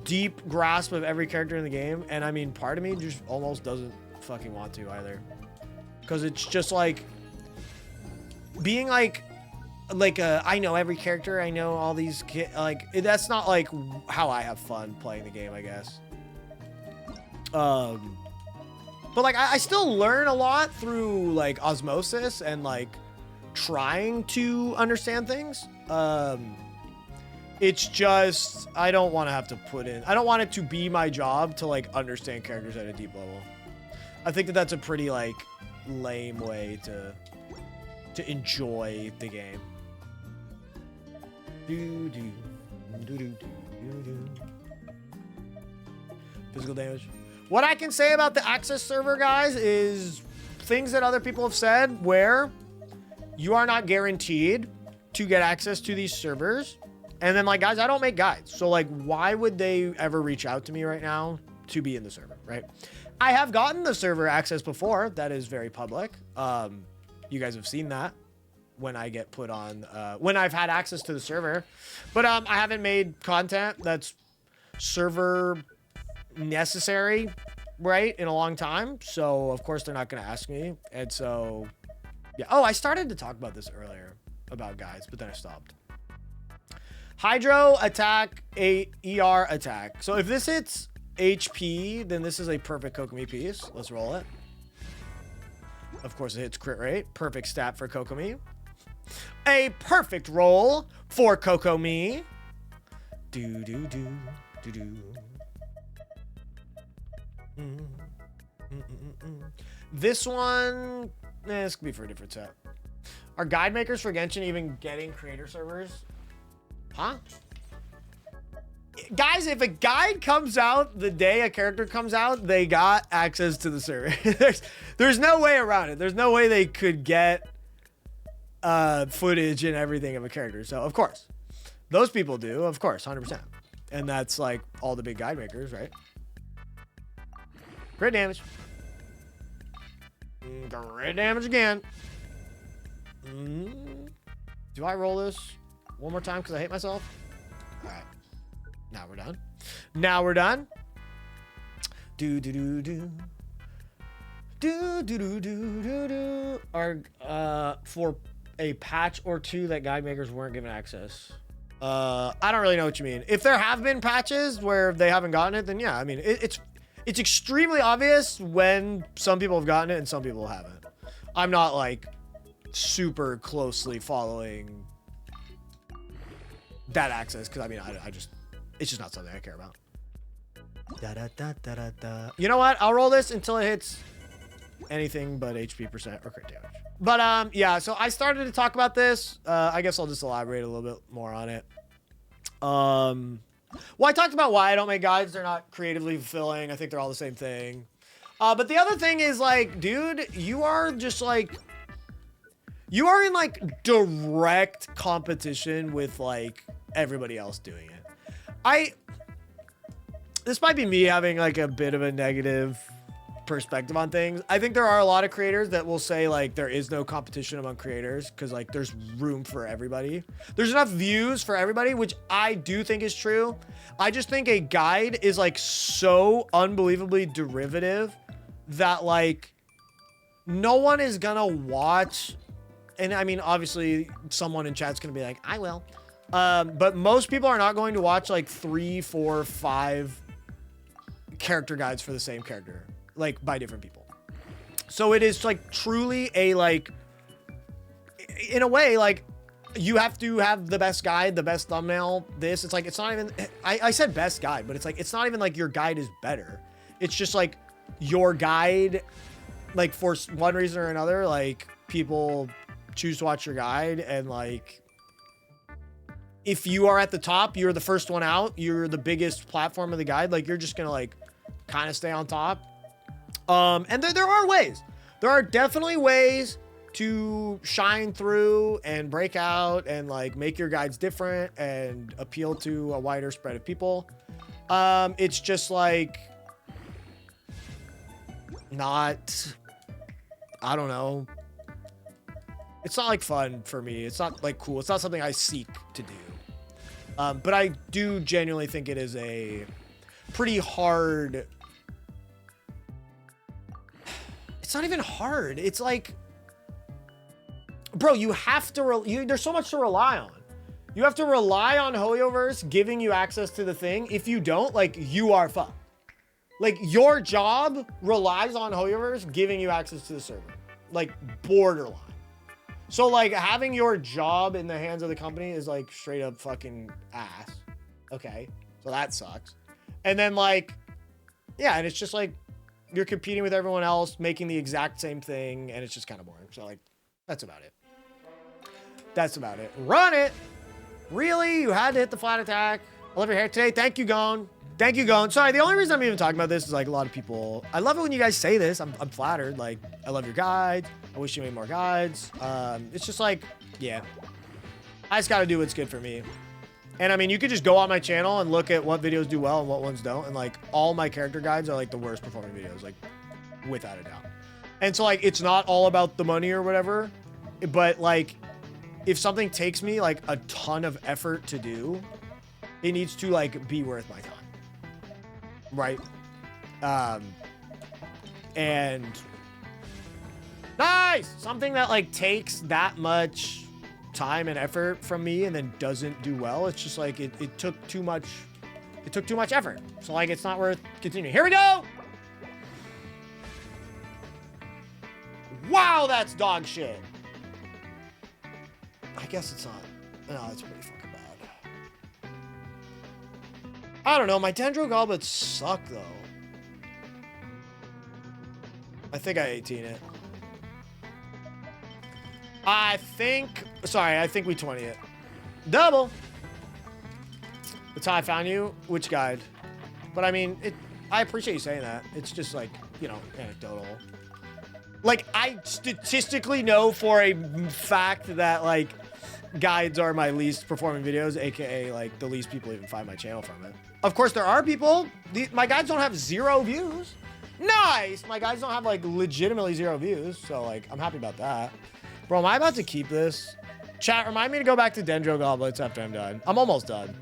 deep grasp of every character in the game. And I mean, part of me just almost doesn't fucking want to either. Because it's just like being like I know every character, I know all these like that's not like how I have fun playing the game, I guess. But like I still learn a lot through like osmosis and like trying to understand things. It's just I don't want to have to I don't want it to be my job to like understand characters at a deep level. I think that that's a pretty like lame way to enjoy the game. Physical damage. What I can say about the access server, guys, is things that other people have said where you are not guaranteed to get access to these servers. And then, like, guys, I don't make guides. So, like, why would they ever reach out to me right now to be in the server, right? I have gotten the server access before. That is very public. You guys have seen that when I get put on, when I've had access to the server. But I haven't made content that's server necessary, right, in a long time. So, of course, they're not going to ask me. And so, yeah. Oh, I started to talk about this earlier, about guides, but then I stopped. Hydro attack, ER attack. So if this hits HP, then this is a perfect Kokomi piece. Let's roll it. Of course, it hits crit rate. Perfect stat for Kokomi. A perfect roll for Kokomi. This one, this could be for a different set. Are guide makers for Genshin even getting creator servers? Huh? Guys, if a guide comes out the day a character comes out, they got access to the server. there's no way around it. There's no way they could get footage and everything of a character. So, of course, those people do, of course, 100%. And that's like all the big guide makers, right? Crit damage. Crit damage again. Do I roll this one more time because I hate myself? All right. Now we're done. Now we're done. For a patch or two that guide makers weren't given access. I don't really know what you mean. If there have been patches where they haven't gotten it, then yeah, I mean, it's extremely obvious when some people have gotten it and some people haven't. I'm not like super closely following that access because I mean, I just, it's just not something I care about. You know what? I'll roll this until it hits anything but HP percent or crit damage. But yeah, so I started to talk about this. I guess I'll just elaborate a little bit more on it. Well, I talked about why I don't make guides. They're not creatively fulfilling. I think they're all the same thing. But the other thing is like, dude, you are just like, you are in like direct competition with like everybody else doing it. This might be me having like a bit of a negative perspective on things. I think there are a lot of creators that will say like there is no competition among creators because like there's room for everybody. There's enough views for everybody, which I do think is true. I just think a guide is like so unbelievably derivative that like no one is gonna watch. And I mean, obviously someone in chat's gonna be like, I will. But most people are not going to watch like 3, 4, 5 character guides for the same character, like by different people. So it is like truly a like, in a way, like you have to have the best guide, the best thumbnail, this. It's like, it's not even, I said best guide, but it's like, it's not even like your guide is better. It's just like your guide, like for one reason or another, like people choose to watch your guide and like, if you are at the top, you're the first one out, you're the biggest platform of the guide, like you're just gonna like kind of stay on top. And there are ways. There are definitely ways to shine through and break out and like make your guides different and appeal to a wider spread of people. It's just like not, I don't know. It's not like fun for me. It's not like cool. It's not something I seek to do. But I do genuinely think it is a pretty hard, It's not even hard. It's like, bro, you have to, there's so much to rely on. You have to rely on Hoyoverse giving you access to the thing. If you don't, like, you are fucked. Like, your job relies on Hoyoverse giving you access to the server. Like, borderline. So, like, having your job in the hands of the company is, like, straight up fucking ass. Okay. So that sucks. And then, like, yeah, and it's just, like, you're competing with everyone else, making the exact same thing, and it's just kind of boring. So, like, that's about it. That's about it. Run it! Really? You had to hit the flat attack? I love your hair today. Thank you, Gone. Thank you, Gone. Sorry, the only reason I'm even talking about this is, like, a lot of people... I love it when you guys say this. I'm flattered. Like, I love your guides. I wish you made more guides. It's just, like, yeah. I just gotta do what's good for me. And, I mean, you could just go on my channel and look at what videos do well and what ones don't. And, like, all my character guides are, like, the worst performing videos. Like, without a doubt. And so, like, it's not all about the money or whatever. But, like... if something takes me like a ton of effort to do, it needs to like be worth my time. Right. And nice. Something that like takes that much time and effort from me and then doesn't do well. It's just like, it took too much. It took too much effort. So like, it's not worth continuing. Here we go. Wow. That's dog shit. I guess it's not. No, it's pretty fucking bad. I don't know. My Dendro Goblets suck, though. I think I 18 it. I think... sorry, I think we 20 it. Double! That's how I found you. Which guide? But, I mean, I appreciate you saying that. It's just, like, you know, anecdotal. Like, I statistically know for a fact that, like, guides are my least performing videos, aka, like, the least people even find my channel from it. Of course, there are people. My guides don't have 0 views. Nice! My guides don't have, like, legitimately 0 views, so, like, I'm happy about that. Bro, am I about to keep this? Chat, remind me to go back to Dendro Goblets after I'm done. I'm almost done.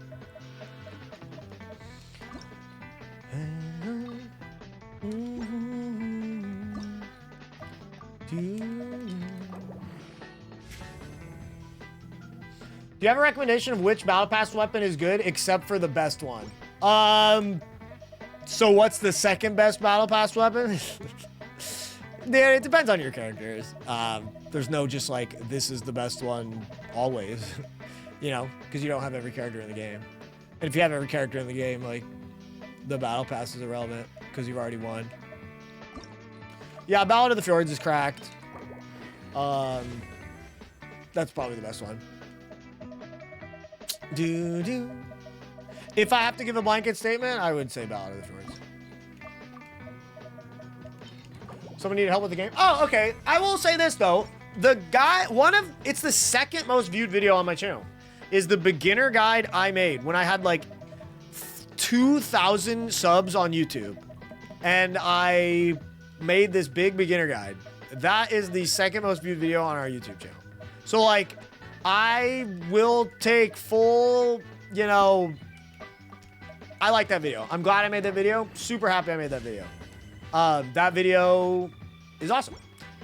Do you have a recommendation of which Battle Pass weapon is good, except for the best one? So what's the second best Battle Pass weapon? Yeah, it depends on your characters. There's no just like, this is the best one always, you know, because you don't have every character in the game. And if you have every character in the game, like, the Battle Pass is irrelevant because you've already won. Yeah, Ballad of the Fjords is cracked. That's probably the best one. If I have to give a blanket statement, I would say Ballad of the Fjords. Someone needed help with the game? Oh, okay. I will say this, though. The guy, it's the second most viewed video on my channel, is the beginner guide I made when I had, like, 2,000 subs on YouTube. And I made this big beginner guide. That is the second most viewed video on our YouTube channel. So, like, I will take full, you know, I like that video. I'm glad I made that video. Super happy I made that video. That video is awesome.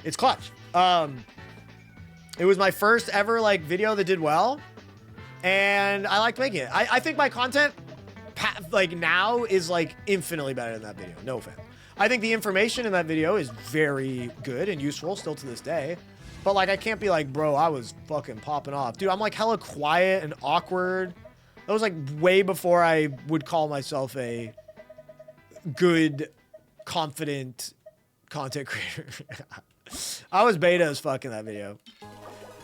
It's clutch. It was my first ever, like, video that did well, and I liked making it. I think my content, like, now is, like, infinitely better than that video. No offense. I think the information in that video is very good and useful still to this day. But, like, I can't be like, bro, I was fucking popping off. Dude, I'm, like, hella quiet and awkward. That was, like, way before I would call myself a good, confident content creator. I was beta as fuck in that video.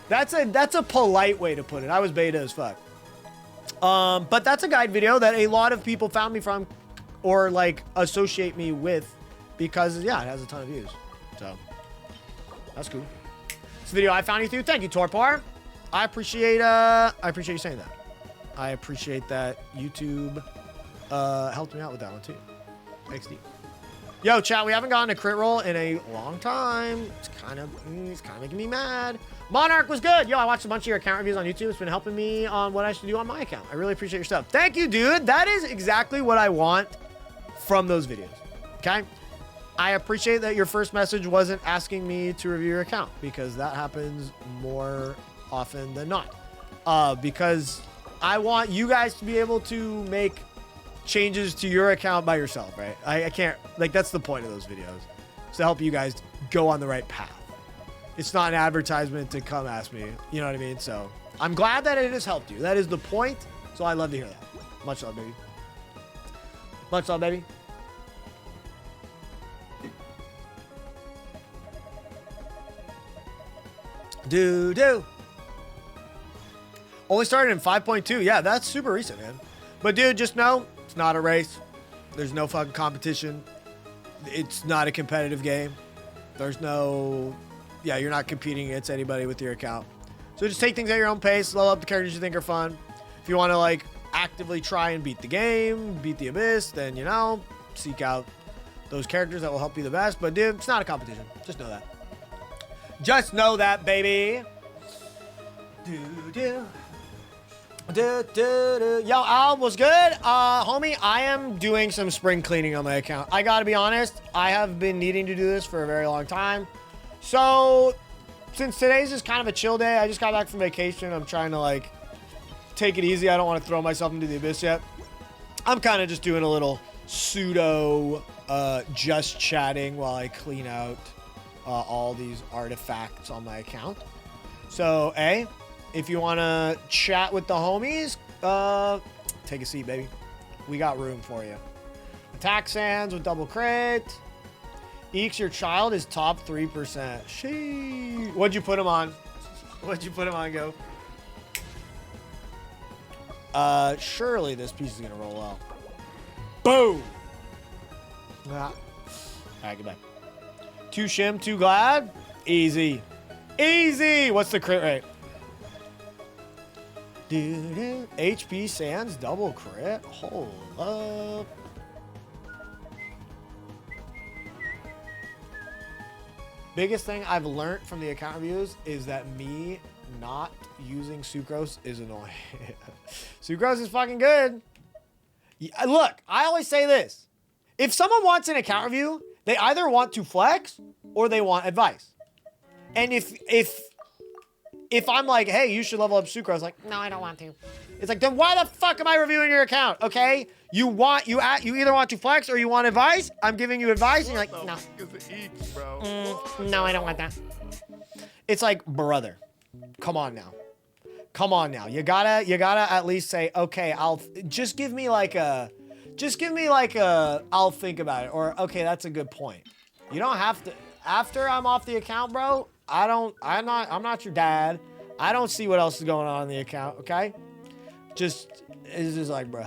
That's a polite way to put it. I was beta as fuck. But that's a guide video that a lot of people found me from or, like, associate me with because, yeah, it has a ton of views. So, that's cool. This video I found you through. Thank you, Torpor. I appreciate you saying that. I appreciate that YouTube helped me out with that one too. Thanks, Steve. Yo, chat, we haven't gotten a crit roll in a long time. It's kind of making me mad. Monarch was good. Yo, I watched a bunch of your account reviews on YouTube. It's been helping me on what I should do on my account. I really appreciate your stuff. Thank you, dude. That is exactly what I want from those videos. Okay? I appreciate that your first message wasn't asking me to review your account, because that happens more often than not. Because I want you guys to be able to make changes to your account by yourself, right? I can't, like, that's the point of those videos. It's to help you guys go on the right path. It's not an advertisement to come ask me. You know what I mean? So I'm glad that it has helped you. That is the point. So I love to hear that. Much love, baby. Much love, baby. Do. Only started in 5.2. Yeah, that's super recent, man. But dude, just know it's not a race. There's no fucking competition. It's not a competitive game. There's no, yeah, you're not competing against anybody with your account. So just take things at your own pace. Level up the characters you think are fun. If you want to like actively try and beat the game, beat the abyss, then, you know, seek out those characters that will help you the best. But dude, it's not a competition. Just know that. Just know that, baby. Do. Yo, Al, what's good? Homie, I am doing some spring cleaning on my account. I gotta be honest, I have been needing to do this for a very long time. So, since today's just kind of a chill day, I just got back from vacation. I'm trying to, like, take it easy. I don't want to throw myself into the abyss yet. I'm kind of just doing a little pseudo just chatting while I clean out all these artifacts on my account. So, if you want to chat with the homies, take a seat, baby. We got room for you. Attack Sands with double crit. Eakes, your child is top 3%. Sheesh. What'd you put him on? What'd you put him on, go? Surely this piece is going to roll out. Boom! Ah. All right, goodbye. 2 shim, 2 glad. Easy. Easy! What's the crit rate? HP Sands double crit. Hold up. Biggest thing I've learned from the account reviews is that me not using Sucrose is annoying. Sucrose is fucking good. Look, I always say this. If someone wants an account review, they either want to flex or they want advice. And if I'm like, hey, you should level up Sucrose, like, no, I don't want to. It's like, then why the fuck am I reviewing your account? Okay, you either want to flex or you want advice. I'm giving you advice, and you're like, no. Eakes, bro. No, I don't want that. It's like, brother, come on now. Come on now. You gotta at least say, okay, just give me like a, I'll think about it, or okay, that's a good point. You don't have to. After I'm off the account, bro, I'm not your dad. I don't see what else is going on in the account, okay? It's just like, bro.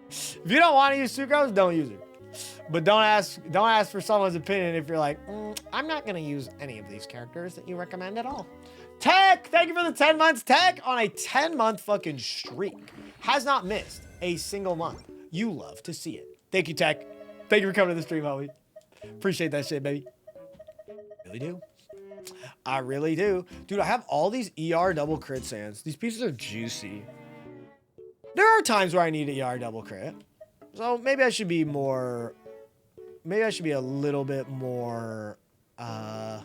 If you don't want to use Sucrose, don't use it. But don't ask for someone's opinion if you're like, I'm not gonna use any of these characters that you recommend at all. Tech, thank you for the 10 months. Tech on a 10-month fucking streak. Has not missed a single month. You love to see it. Thank you, Tech. Thank you for coming to the stream, homie. Appreciate that shit, baby. Really do. I really do. Dude, I have all these ER double crit sands. These pieces are juicy. There are times where I need an ER double crit. So maybe I should be more... Maybe I should be a little bit more... I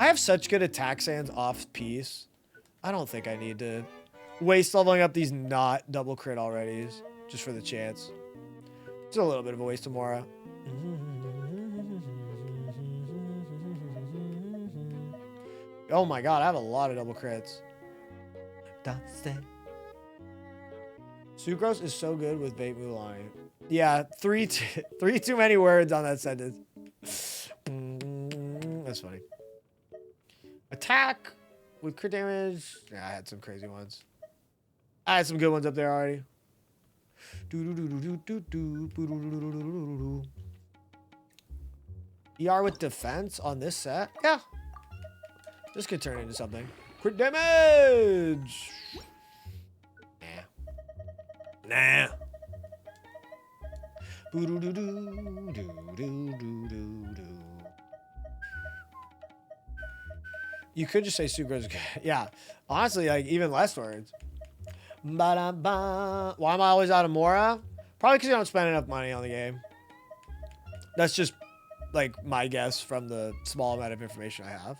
have such good attack sands off piece. I don't think I need to waste leveling up these not double crit alreadys just for the chance. It's a little bit of a waste of Mora. Oh my god, I have a lot of double crits. Sucrose is so good with Bait Mulan. Yeah, three too many words on that sentence. That's funny. Attack with crit damage. Yeah, I had some crazy ones. I had some good ones up there already. ER with defense on this set? Yeah. This could turn into something. Crit damage! Nah. You could just say Sucrose. Yeah. Honestly, like, even less words. Why am I always out of Mora? Probably because you don't spend enough money on the game. That's just like my guess from the small amount of information I have.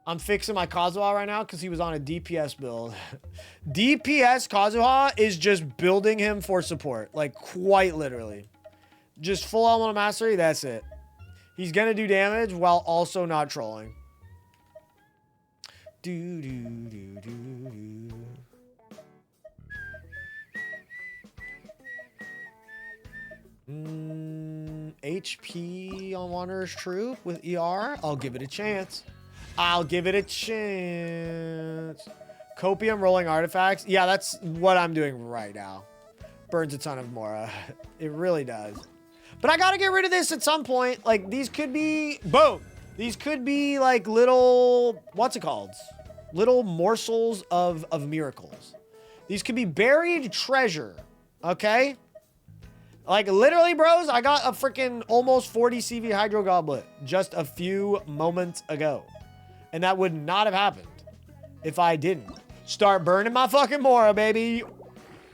I'm fixing my Kazuha right now because he was on a DPS build. DPS Kazuha is just building him for support. Like, quite literally. Just full elemental mastery, that's it. He's going to do damage while also not trolling. HP on Wanderer's Troop with ER. I'll give it a chance. I'll give it a chance. Copium rolling artifacts. Yeah, that's what I'm doing right now. Burns a ton of Mora. It really does. But I gotta get rid of this at some point. Like, these could be... Boom! These could be, like, little... What's it called? Little morsels of miracles. These could be buried treasure. Okay? Like, literally, bros, I got a freaking almost 40 CV Hydro Goblet just a few moments ago. And that would not have happened if I didn't start burning my fucking Mora, baby.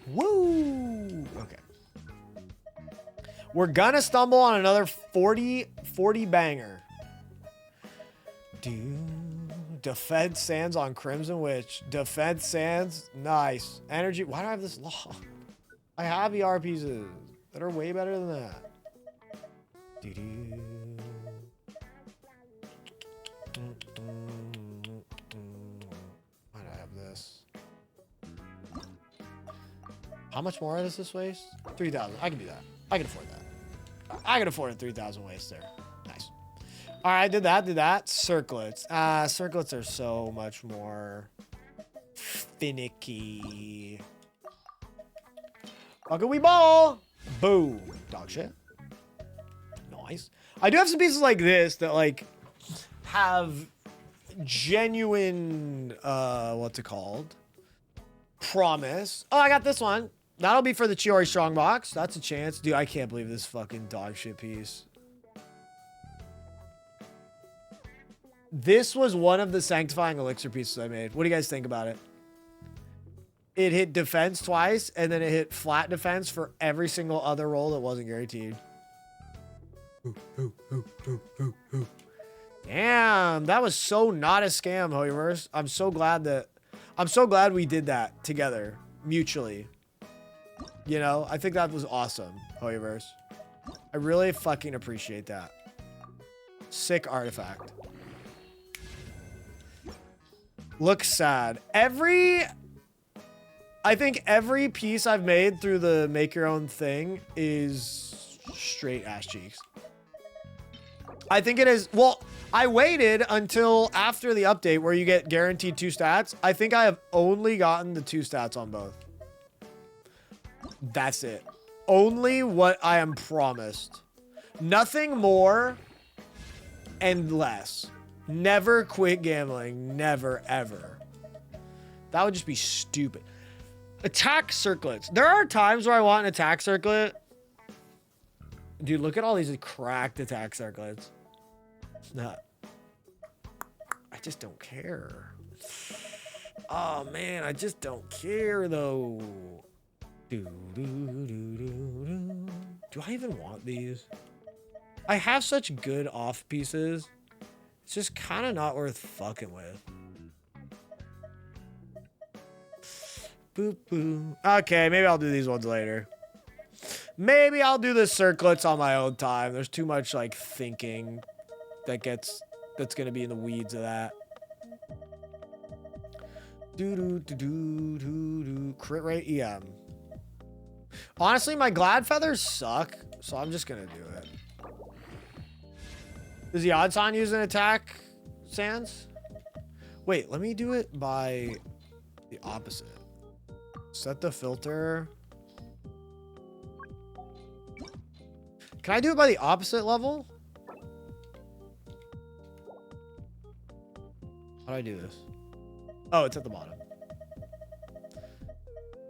Woo! Okay. We're gonna stumble on another 40 banger. Defense Sands on Crimson Witch. Defense Sands. Nice. Energy. Why do I have this law? I have ER pieces that are way better than that. Why do I have this? How much more does this waste? 3,000. I can do that. I can afford that. I can afford a 3,000 waste there. Nice. All right, did that. Circlets. Circlets are so much more finicky. Fucking we ball. Boom. Dog shit. Nice. I do have some pieces like this that like have genuine what's it called? Promise. Oh, I got this one. That'll be for the Chiori Strongbox. That's a chance. Dude, I can't believe this fucking dog shit piece. This was one of the sanctifying elixir pieces I made. What do you guys think about it? It hit defense twice, and then it hit flat defense for every single other roll that wasn't guaranteed. Damn, that was so not a scam, Hoyverse. I'm so glad we did that together, mutually. You know, I think that was awesome, Hoyverse. I really fucking appreciate that. Sick artifact. Looks sad. I think every piece I've made through the make your own thing is straight ass cheeks. I think it is. Well, I waited until after the update where you get guaranteed 2 stats. I think I have only gotten the 2 stats on both. That's it. Only what I am promised. Nothing more and less. Never quit gambling. Never, ever. That would just be stupid. Attack circlets. There are times where I want an attack circlet. Dude, look at all these cracked attack circlets. It's not. I just don't care. Oh, man. I just don't care, though. Do I even want these? I have such good off pieces. It's just kind of not worth fucking with. Boop, boop. Okay, maybe I'll do these ones later. Maybe I'll do the circlets on my own time. There's too much, like, thinking that's going to be in the weeds of that. Crit rate EM. Honestly, my glad feathers suck, so I'm just going to do it. Does Iansan use an attack, Sans? Wait, let me do it by the opposite. Set the filter. Can I do it by the opposite level? How do I do this? Oh, it's at the bottom.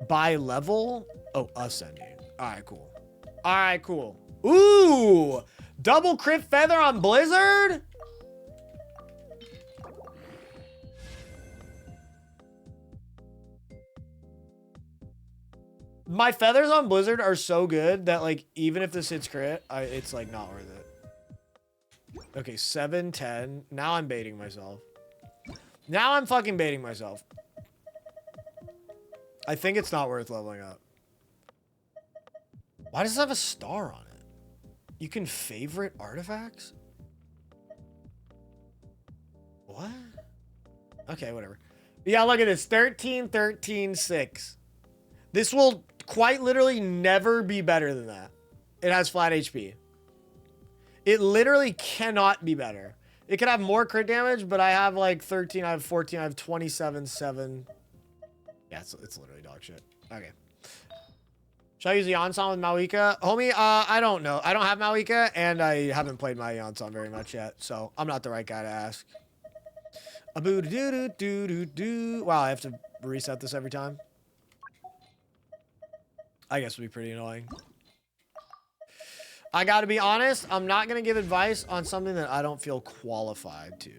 By level? Oh, ascending. All right, cool. All right, cool. Ooh! Double crit feather on Blizzard? My feathers on Blizzard are so good that, like, even if this hits crit, it's, like, not worth it. Okay, 7, 10. Now I'm baiting myself. Now I'm fucking baiting myself. I think it's not worth leveling up. Why does it have a star on it? You can favorite artifacts? What? Okay, whatever. Yeah, look at this. 13, 13, 6. This will quite literally never be better than that. It has flat HP. It literally cannot be better. It could have more crit damage, but I have like 13, I have 14, I have 27, 7. Yeah, it's literally dog shit. Okay. Should I use Iansan with Malika? Homie, I don't know. I don't have Malika, and I haven't played my Iansan very much yet, so I'm not the right guy to ask. Wow, I have to reset this every time. I guess it would be pretty annoying. I gotta be honest, I'm not gonna give advice on something that I don't feel qualified to.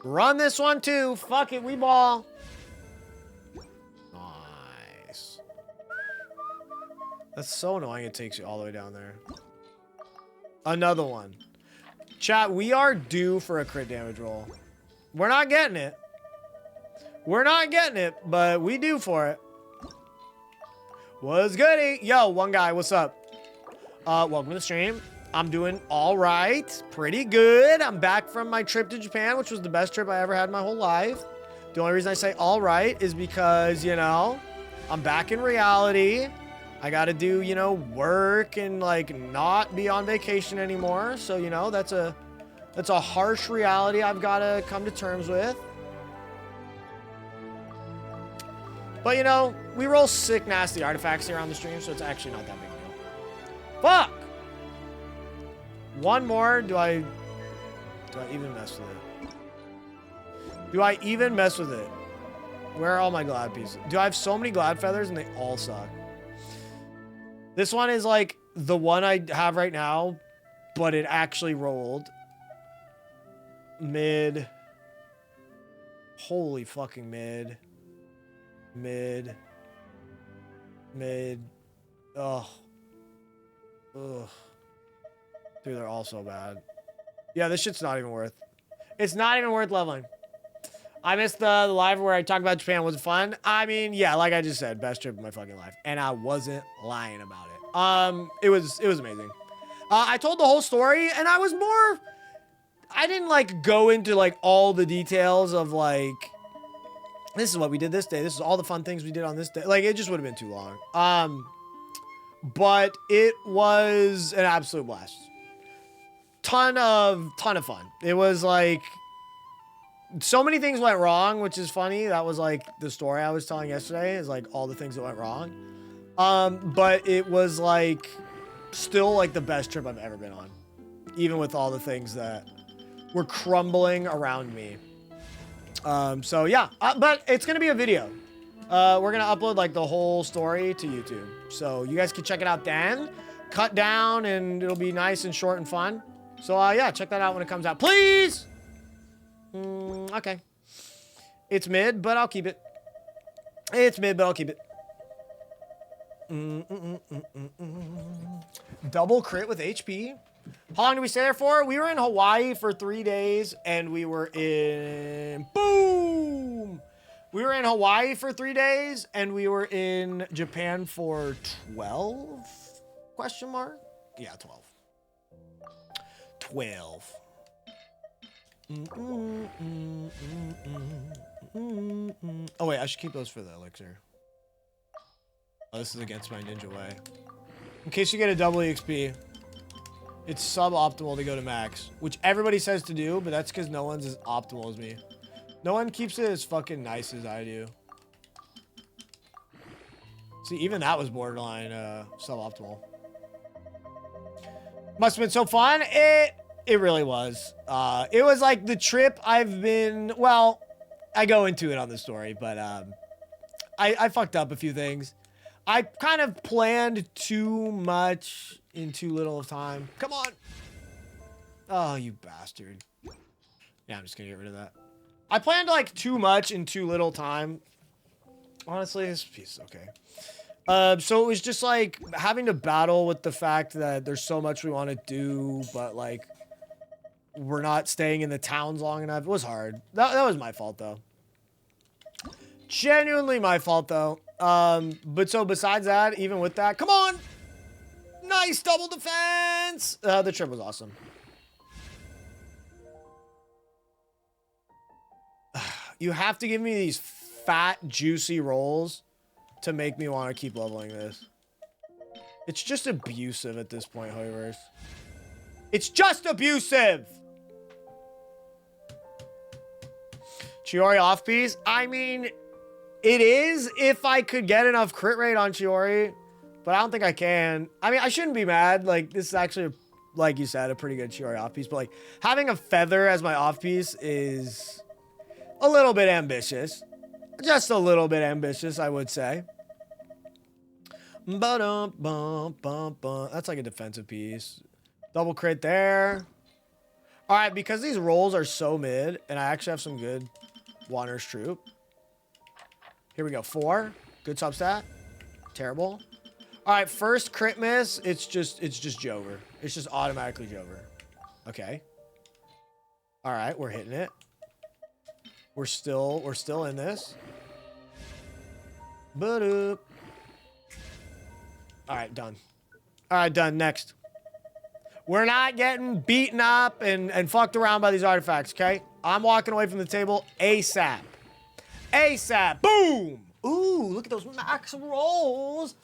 Run this one too. Fuck it, we ball. Nice. That's so annoying it takes you all the way down there. Another one. Chat, we are due for a crit damage roll. We're not getting it. We're not getting it, but we due for it. What's goody? Yo, one guy, what's up? Welcome to the stream. I'm doing all right. Pretty good. I'm back from my trip to Japan, which was the best trip I ever had in my whole life. The only reason I say all right is because, you know, I'm back in reality. I got to do, you know, work and like not be on vacation anymore. So, you know, that's a harsh reality I've got to come to terms with. But, you know, we roll sick, nasty artifacts here on the stream, so it's actually not that big a deal. Fuck! One more. Do I even mess with it? Do I even mess with it? Where are all my glad pieces? Do I have so many glad feathers and they all suck? This one is like the one I have right now, but it actually rolled. Mid. Holy fucking mid. Mid. Ugh. Ugh. Dude, they're all so bad. Yeah, this shit's not even worth. It's not even worth leveling. I missed the live where I talked about Japan. Was it fun? I mean, yeah, like I just said, best trip of my fucking life. And I wasn't lying about it. It was amazing. I told the whole story and I didn't like go into like all the details of like, this is what we did this day. This is all the fun things we did on this day. Like, it just would have been too long. But it was an absolute blast. Ton of fun. It was like, so many things went wrong, which is funny. That was like the story I was telling yesterday, is like all the things that went wrong. But it was like still like the best trip I've ever been on, even with all the things that were crumbling around me. So yeah, but it's gonna be a video. We're gonna upload like the whole story to YouTube, so you guys can check it out then. Cut down, and it'll be nice and short and fun. So yeah, check that out when it comes out, please. Okay. It's mid, but I'll keep it. It's mid, but I'll keep it. Double crit with HP. How long did we stay there for? We were in Hawaii for 3 days, and we were in... Boom! We were in Hawaii for 3 days, and we were in Japan for 12? Question mark? Yeah, 12. 12. Oh, wait, I should keep those for the elixir. Oh, this is against my ninja way. In case you get a double EXP, it's suboptimal to go to max, which everybody says to do, but that's because no one's as optimal as me. No one keeps it as fucking nice as I do. See, even that was borderline suboptimal. Must have been so fun. It really was. It was like the trip I've been... Well, I go into it on the story, but I fucked up a few things. I kind of planned too much in too little of time. Come on. Oh, you bastard. Yeah, I'm just gonna get rid of that. I planned like too much in too little time. Honestly, this piece is okay. So it was just like having to battle with the fact that there's so much we want to do, but like we're not staying in the towns long enough. It was hard. That was my fault though. Genuinely my fault though. But so besides that, even with that, come on! Nice double defense! The trip was awesome. You have to give me these fat, juicy rolls to make me want to keep leveling this. It's just abusive at this point, Hoyverse. It's just abusive! Chiori off piece? I mean, it is if I could get enough crit rate on Chiori, but I don't think I can. I mean, I shouldn't be mad. Like, this is actually, like you said, a pretty good Chiori off piece, but like, having a feather as my off piece is a little bit ambitious. Just a little bit ambitious, I would say. That's like a defensive piece. Double crit there. All right, because these rolls are so mid, and I actually have some good Wander's Troop. Here we go. 4. Good substat. Terrible. All right, first crit miss. It's just Jover. It's just automatically Jover. Okay. All right, we're hitting it. We're still in this. All right, done. All right, done. Next. We're not getting beaten up and fucked around by these artifacts, okay? I'm walking away from the table ASAP. ASAP. Boom. Ooh, look at those max rolls.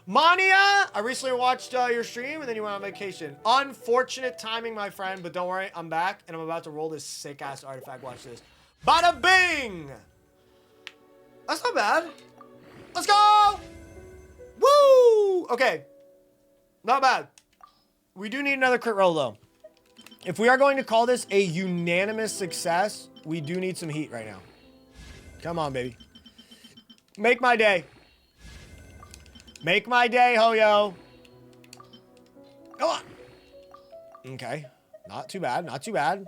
Mania, I recently watched your stream and then you went on vacation. Unfortunate timing, my friend, but don't worry, I'm back and I'm about to roll this sick-ass artifact. Watch this. Bada bing! That's not bad. Let's go! Woo! Okay. Not bad. We do need another crit roll, though. If we are going to call this a unanimous success, we do need some heat right now. Come on, baby. Make my day. Make my day, Hoyo. Come on. Okay. Not too bad. Not too bad.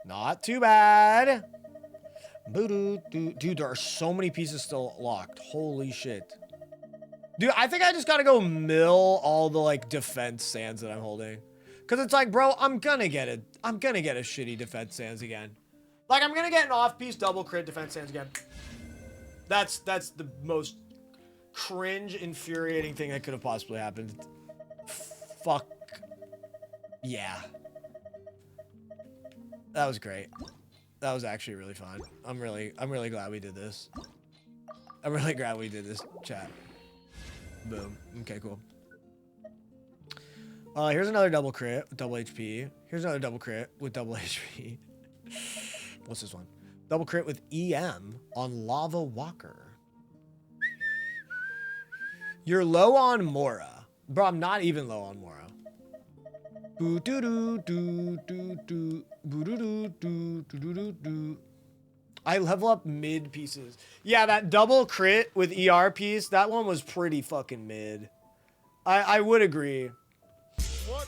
Not too bad. Dude, there are so many pieces still locked. Holy shit. Dude, I think I just gotta go mill all the like defense sands that I'm holding. Cause it's like, bro, I'm gonna get a shitty defense sands again. Like I'm gonna get an off-piece double crit defense sands again. That's the most cringe, infuriating thing that could have possibly happened. Fuck. Yeah. That was great. That was actually really fun. I'm really glad we did this. I'm really glad we did this, chat. Boom. Okay, cool. Here's another double crit with double HP. Here's another double crit with double HP. What's this one? Double crit with EM on Lava Walker. You're low on Mora. Bro, I'm not even low on Mora. I level up mid pieces. Yeah, that double crit with ER piece, that one was pretty fucking mid. I would agree.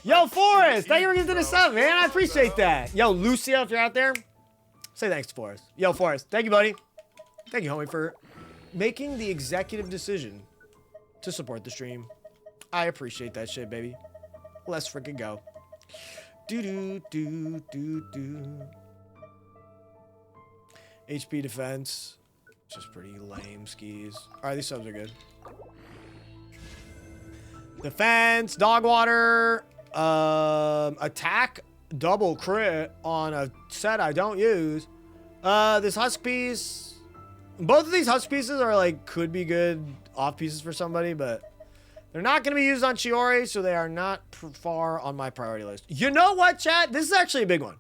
Yo, Forrest, thank you for getting to the sub, man. I appreciate that. Yo, Lucia, if you're out there, say thanks to Forrest. Yo, Forrest, thank you, buddy. Thank you, homie, for making the executive decision to support the stream. I appreciate that shit, baby. Let's freaking go. HP defense. Just pretty lame skis. Alright, these subs are good. Defense, dog water, attack, double crit on a set I don't use. This husk piece. Both of these husk pieces are like, could be good off pieces for somebody, but they're not going to be used on Chiori, so they are not far on my priority list. You know what, chat? This is actually a big one.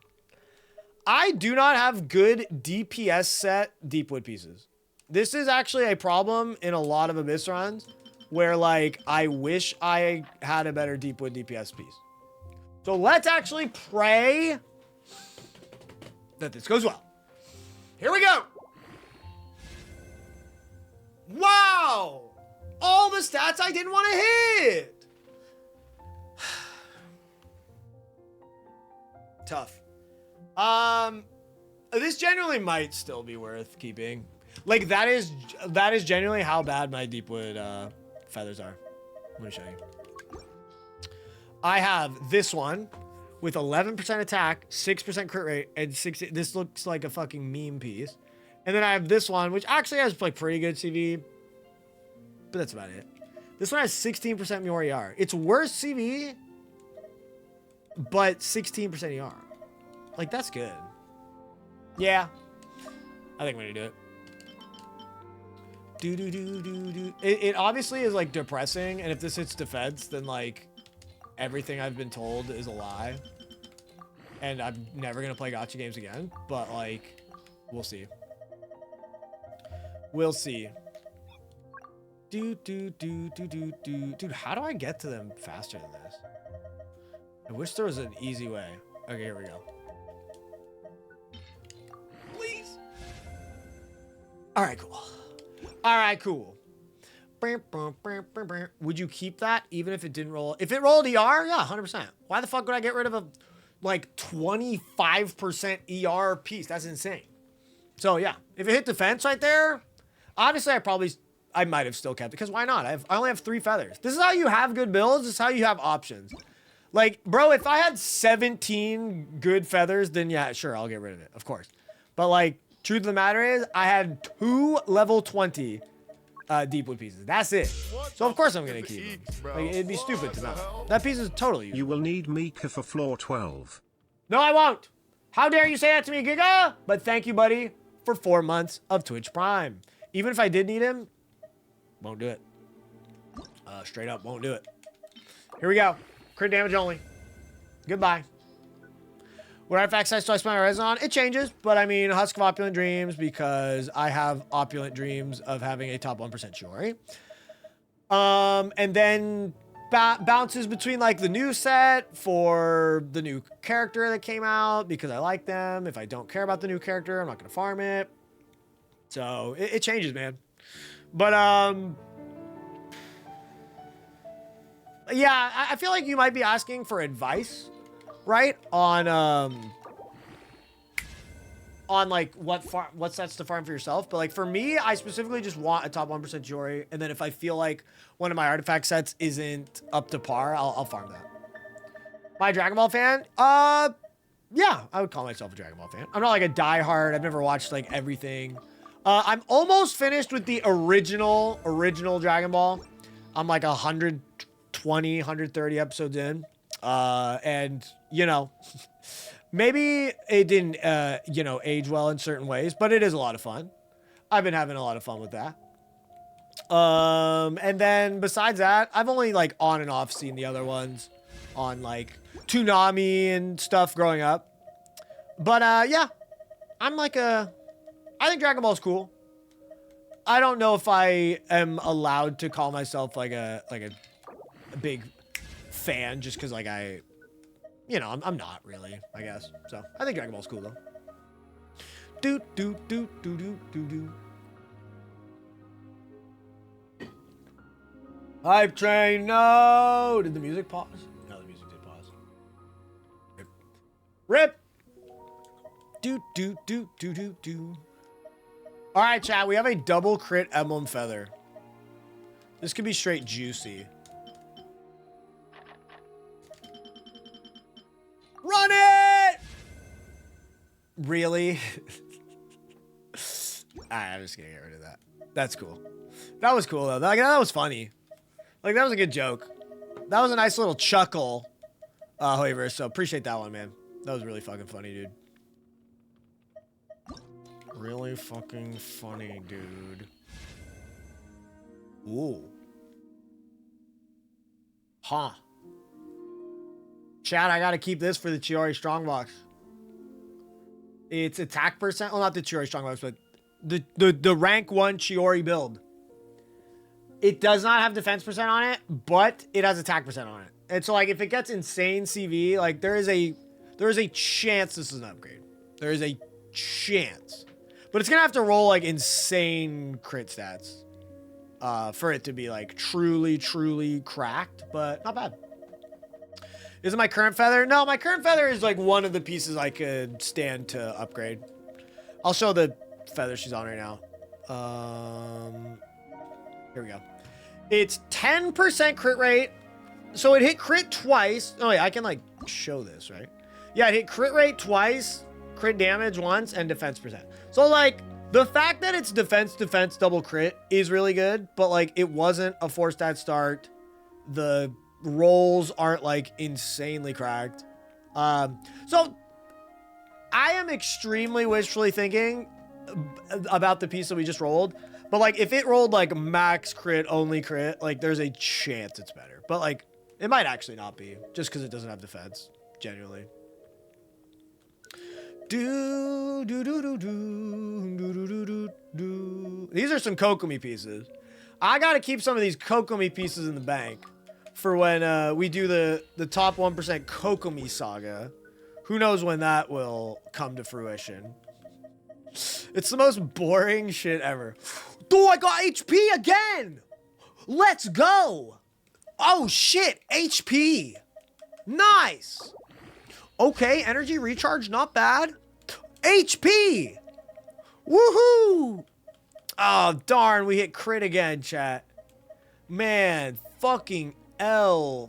I do not have good DPS set Deepwood pieces. This is actually a problem in a lot of Abyss runs where, like, I wish I had a better Deepwood DPS piece. So let's actually pray that this goes well. Here we go. Wow. All the stats I didn't want to hit. Tough. This genuinely might still be worth keeping. Like, that is genuinely how bad my Deepwood feathers are. Let me show you. I have this one with 11% attack, 6% crit rate, and 60. This looks like a fucking meme piece. And then I have this one, which actually has like pretty good CV, but that's about it. This one has 16% more ER. It's worse CV, but 16% ER. Like, that's good. Yeah, I think I'm gonna do it. It obviously is like depressing, and if this hits defense, then like everything I've been told is a lie, and I'm never gonna play gacha games again. But like, we'll see. We'll see. Dude, how do I get to them faster than this? I wish there was an easy way. Okay, here we go. Please. All right, cool. All right, cool. Would you keep that even if it didn't roll? If it rolled ER, yeah, 100%. Why the fuck would I get rid of a like 25% ER piece? That's insane. So yeah, if it hit defense right there, obviously I might have still kept it, because why not? I only have 3 feathers. This is how you have good builds. This is how you have options. Like, bro, if I had 17 good feathers, then yeah, sure, I'll get rid of it, of course. But like, truth of the matter is, I had 2 level 20 Deepwood pieces. That's it. So of course I'm gonna keep them. Like, it'd be stupid to not. That piece is totally useful. You will need Mika for floor 12. No, I won't. How dare you say that to me, Giga? But thank you, buddy, for 4 months of Twitch Prime. Even if I did need him, won't do it. Straight up, won't do it. Here we go. Crit damage only. Goodbye. What artifact size do I spend my res on? It changes, but I mean, Husk of Opulent Dreams, because I have opulent dreams of having a top 1% Shiori. And then bounces between like the new set for the new character that came out, because I like them. If I don't care about the new character, I'm not going to farm it. So it changes, man. But yeah, I feel like you might be asking for advice, right? On like what sets to farm for yourself. But like for me, I specifically just want a top 1% Shiori, and then if I feel like one of my artifact sets isn't up to par, I'll farm that. My Dragon Ball fan? Yeah, I would call myself a Dragon Ball fan. I'm not like a diehard. I've never watched like everything. I'm almost finished with the original Dragon Ball. I'm like 120, 130 episodes in. And, you know, maybe it didn't, you know, age well in certain ways, but it is a lot of fun. I've been having a lot of fun with that. And then besides that, I've only like on and off seen the other ones on like Toonami and stuff growing up. But, yeah, I'm like I think Dragon Ball's cool. I don't know if I am allowed to call myself like a big fan, just because like you know, I'm not really, I guess. So I think Dragon Ball's cool though. Hype train, no! Did the music pause? No, the music did pause. Rip! Do. All right, chat, we have a double crit emblem feather. This could be straight juicy. Run it! Really? I'm just gonna get rid of that. That's cool. That was cool though. That was funny. Like, that was a good joke. That was a nice little chuckle, however. So appreciate that one, man. That was really fucking funny, dude. Really fucking funny, dude. Ooh. Huh. Chat, I gotta keep this for the Chiori Strongbox. It's attack percent. Well, not the Chiori Strongbox, but the rank 1 Chiori build. It does not have defense percent on it, but it has attack percent on it. And so, like, if it gets insane CV, like, there is a chance this is an upgrade. There is a chance. But it's gonna have to roll like insane crit stats for it to be like truly cracked, but not bad. Is it my current feather? No, my current feather is like one of the pieces I could stand to upgrade. I'll show the feather she's on right now. Here we go. It's 10% crit rate. So it hit crit twice. Oh yeah, I can like show this, right? Yeah, it hit crit rate twice, crit damage once, and defense percent. So like the fact that it's defense double crit is really good, but like it wasn't a 4-stat start. The rolls aren't like insanely cracked. So I am extremely wishfully thinking about the piece that we just rolled, but like if it rolled like max crit, only crit, like there's a chance it's better, but like it might actually not be just because it doesn't have defense, genuinely. These are some Kokomi pieces. I gotta keep some of these Kokomi pieces in the bank for when we do the top 1% Kokomi saga. Who knows when that will come to fruition. It's the most boring shit ever. Dude, I got HP again! Let's go! Oh shit, HP! Nice! Okay, energy recharge, not bad. HP! Woohoo! Oh, darn, we hit crit again, chat. Man, fucking L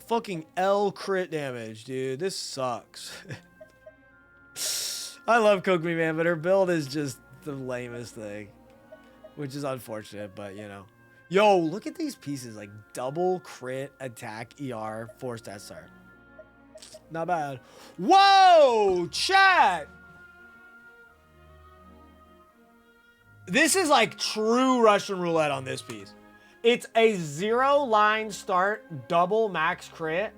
crit damage, dude. This sucks. I love Kokomi, man, but her build is just the lamest thing. Which is unfortunate, but you know. Yo, look at these pieces. Like double crit attack ER 4-stat start. Not bad. Whoa, chat! This is like true Russian roulette on this piece. It's a 0-line start, double max crit,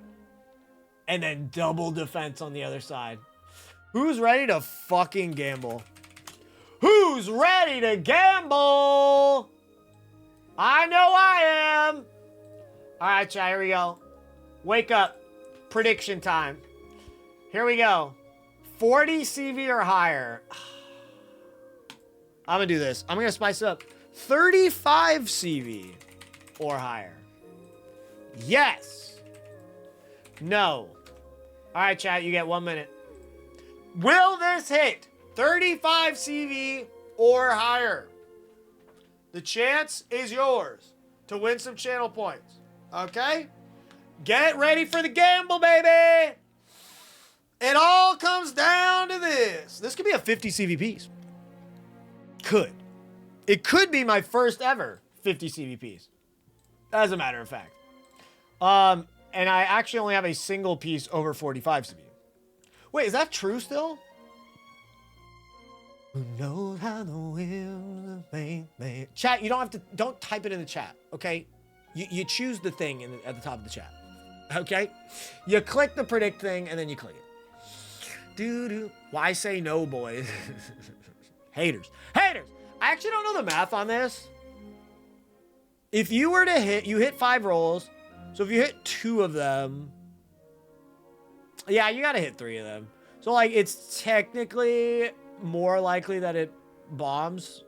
and then double defense on the other side. Who's ready to fucking gamble? Who's ready to gamble? I know I am. All right, chat, here we go. Wake up. Prediction time. Here we go. 40 CV or higher. I'm gonna do this. I'm gonna spice it up. 35 CV or higher. Yes. No. All right, chat, you get 1 minute. Will this hit 35 CV or higher? The chance is yours to win some channel points. Okay? Get ready for the gamble, baby. It all comes down to this. This could be a 50 CV piece. Could. It could be my first ever 50 CV piece. As a matter of fact. And I actually only have a single piece over 45 CV. Wait, is that true still? Who knows how the wheels make. Chat, you don't have to, don't type it in the chat, okay? You choose the thing at the top of the chat, okay? You click the predict thing and then you click it. Why say no, boys? Haters. Haters! I actually don't know the math on this. If you were to hit, you hit 5 rolls. So if you hit 2 of them, yeah, you gotta hit 3 of them. So like, it's technically more likely that it bombs,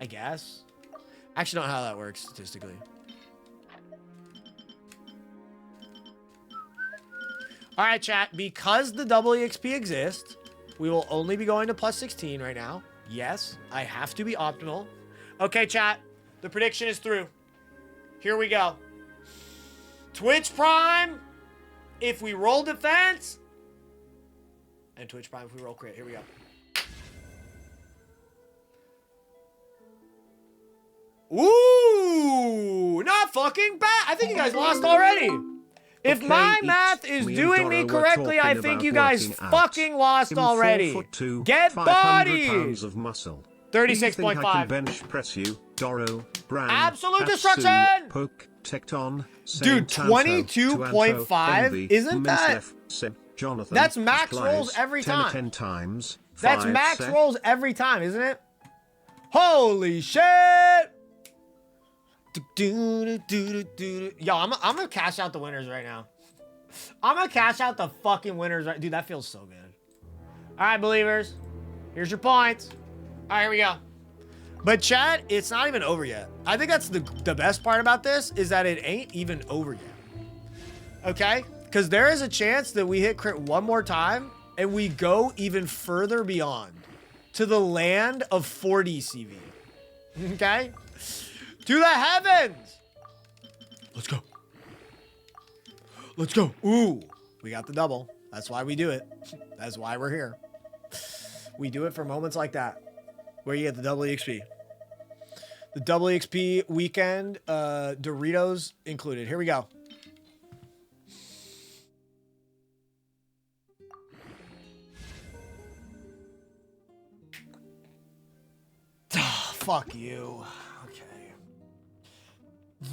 I guess. I actually don't know how that works statistically. All right, chat, because the double EXP exists, we will only be going to plus 16 right now. Yes, I have to be optimal. Okay, chat, the prediction is through. Here we go. Twitch Prime, if we roll defense, and Twitch Prime if we roll crit. Here we go. Ooh, not fucking bad. I think you guys lost already. If Okay, my Eakes, math is me and doing me Doro were correctly, I talking think you about guys working out. fucking lost Him already. 4'2", Get 500 bodied. pounds of muscle. Do you think I 36.5. can bench press you, Doro, Bran, Absolute Hatsu, destruction! Poke, Tecton, Dude, Saint Tanto, 22.5? Envy, Isn't that- Minsef, Sim, Jonathan, That's max Clives, rolls every 10 time. 10 times. That's 5 max sec. rolls every time, isn't it? Holy shit! Yo, I'm gonna cash out the winners right now. I'm gonna cash out the fucking winners right. Dude, that feels so good. All right, believers. Here's your points. All right, here we go. But chat, it's not even over yet. I think that's the best part about this is that it ain't even over yet. Okay? Because there is a chance that we hit crit one more time and we go even further beyond. to the land of 40 CV. Okay? To the heavens! Let's go. Let's go. Ooh, we got the double. That's why we do it. That's why we're here. We do it for moments like that, where you get the double EXP. The double EXP weekend, Doritos included. Here we go. Fuck you. Okay.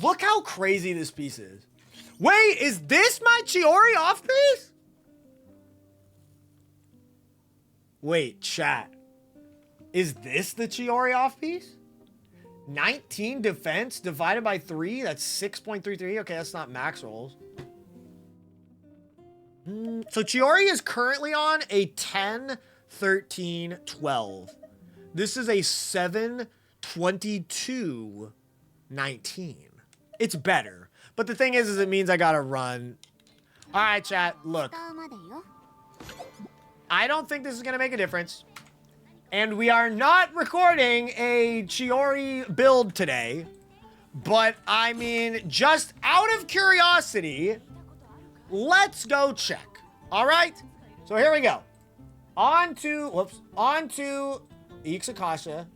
Look how crazy this piece is. Wait, is this my Chiori off piece? Wait, chat. Is this the Chiori off piece? 19 defense divided by 3? That's 6.33. Okay, that's not max rolls. So Chiori is currently on a 10, 13, 12. This is a 7, 22, 19. It's better. But the thing is it means I gotta run. All right, chat, look. I don't think this is gonna make a difference. And we are not recording a Chiori build today. But, I mean, just out of curiosity, let's go check. All right? So here we go. On to Eakes Akasha.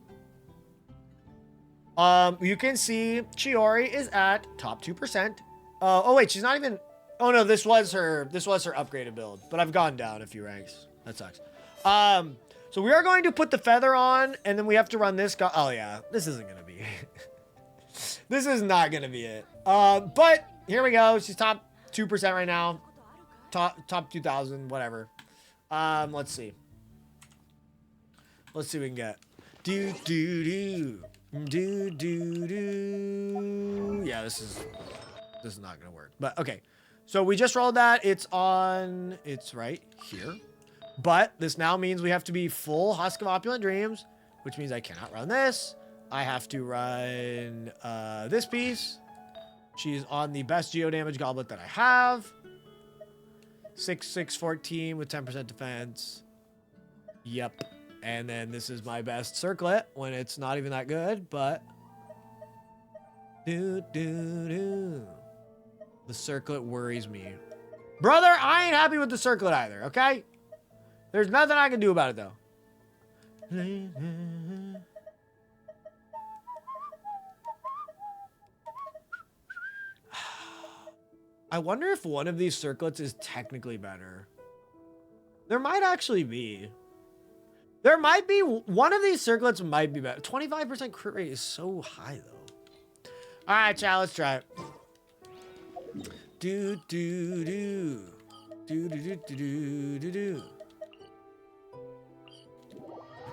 You can see Chiori is at top 2%. Oh wait, she's not even. Oh no, this was her upgraded build, but I've gone down a few ranks. That sucks. So we are going to put the feather on, and then we have to run this. Oh yeah, this isn't gonna be. This is not gonna be it. But here we go. She's top 2% right now. Top 2,000, whatever. Let's see. Let's see what we can get. Do. Yeah, this is not gonna work. But okay. So we just rolled that. It's right here. But this now means we have to be full Husk of Opulent Dreams, which means I cannot run this. I have to run this piece. She's on the best geo damage goblet that I have. 6/6/14 with 10% defense. Yep. And then this is my best circlet when it's not even that good, but the circlet worries me. Brother, I ain't happy with the circlet either, okay? There's nothing I can do about it though. I wonder if one of these circlets is technically better. There might actually be. There might be. One of these circlets might be better. 25% crit rate is so high, though. All right, chat, let's try it. Do.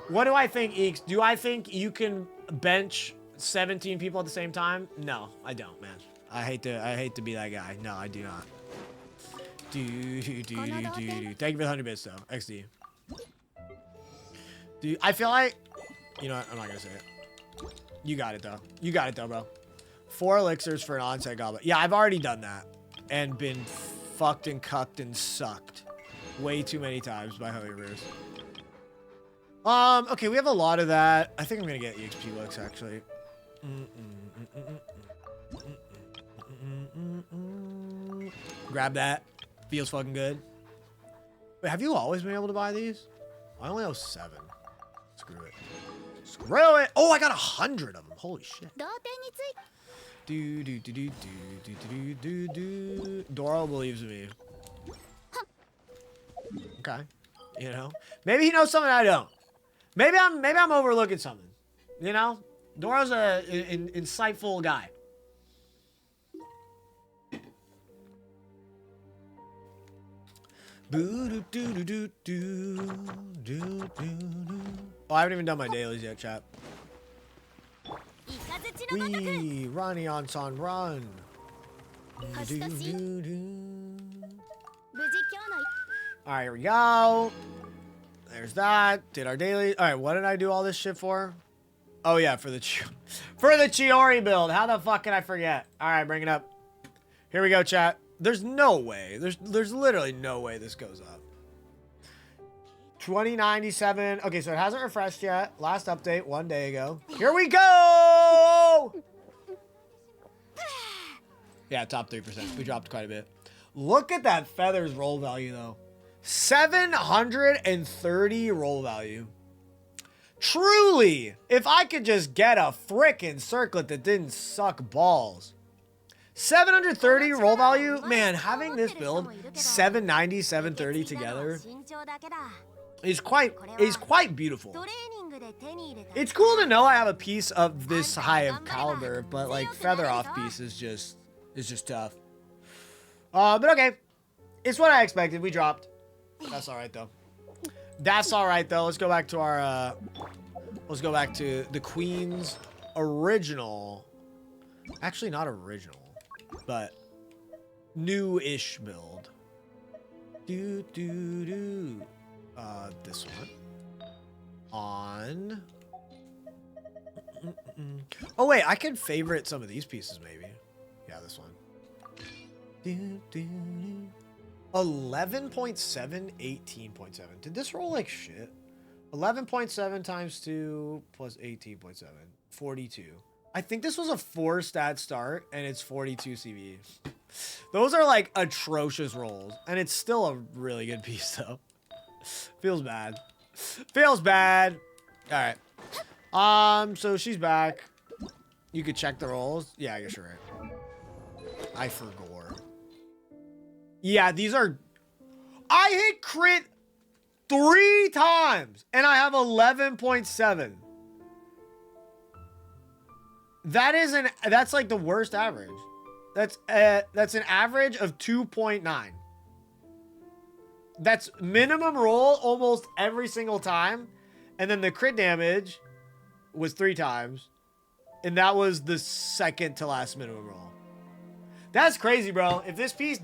What do I think, Eakes? Do I think you can bench 17 people at the same time? No, I don't, man. I hate to be that guy. No, I do not. Do. Thank you for the 100 bits, though. XD. Dude, I feel like... You know what? I'm not going to say it. You got it, though. You got it, though, bro. 4 elixirs for an onset goblet. Yeah, I've already done that. And been fucked and cucked and sucked. Way too many times by Holy Ruse. Okay, we have a lot of that. I think I'm going to get EXP looks, actually. Grab that. Feels fucking good. Wait, have you always been able to buy these? I only have 7. Screw it. Screw it! Oh, I got 100 of them. Holy shit. Doro believes in me. Okay. You know? Maybe he knows something I don't. Maybe I'm overlooking something. You know? Doro's an insightful guy. Oh, I haven't even done my dailies yet, chat. Wee, run, Iansan, run. Alright, here we go. There's that. Did our daily. Alright, what did I do all this shit for? Oh yeah, for the Chiori build. How the fuck can I forget? Alright, bring it up. Here we go, chat. There's no way. There's literally no way this goes up. 2097. Okay, so it hasn't refreshed yet. Last update 1 day ago. Here we go! Yeah, top 3%. We dropped quite a bit. Look at that feathers roll value, though. 730 roll value. Truly, if I could just get a frickin' circlet that didn't suck balls. 730 roll value? Man, having this build, 790, 730 together is quite beautiful. It's cool to know I have a piece of this high of caliber, but like feather off piece is just tough. But okay. It's what I expected. We dropped. That's all right though. That's all right though. Let's go back to our let's go back to the Queen's original. Actually not original, but new-ish build. This one. On. Oh wait, I can favorite some of these pieces maybe. Yeah, this one. 11.7, 18.7. Did this roll like shit? 11.7 times 2 plus 18.7. 42. I think this was a 4 stat start and it's 42 CV. Those are like atrocious rolls. And it's still a really good piece though. Feels bad. Feels bad. All right. So she's back. You could check the rolls. Yeah, I guess you're right. I forgot. Yeah, these are... I hit crit 3 times, and I have 11.7. That's like the worst average. That's an average of 2.9. That's minimum roll almost every single time, and then the crit damage was 3 times, and that was the second to last minimum roll. That's crazy, bro. If this piece...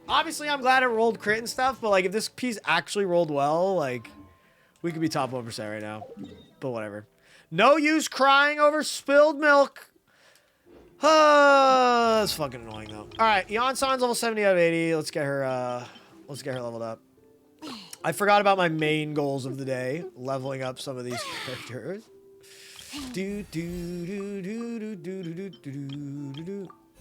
Obviously, I'm glad it rolled crit and stuff, but like if this piece actually rolled well, like we could be top 1% right now. But whatever. No use crying over spilled milk. That's fucking annoying though. All right, Iansan's level 70 out of 80. Let's get her leveled up. I forgot about my main goals of the day, leveling up some of these characters.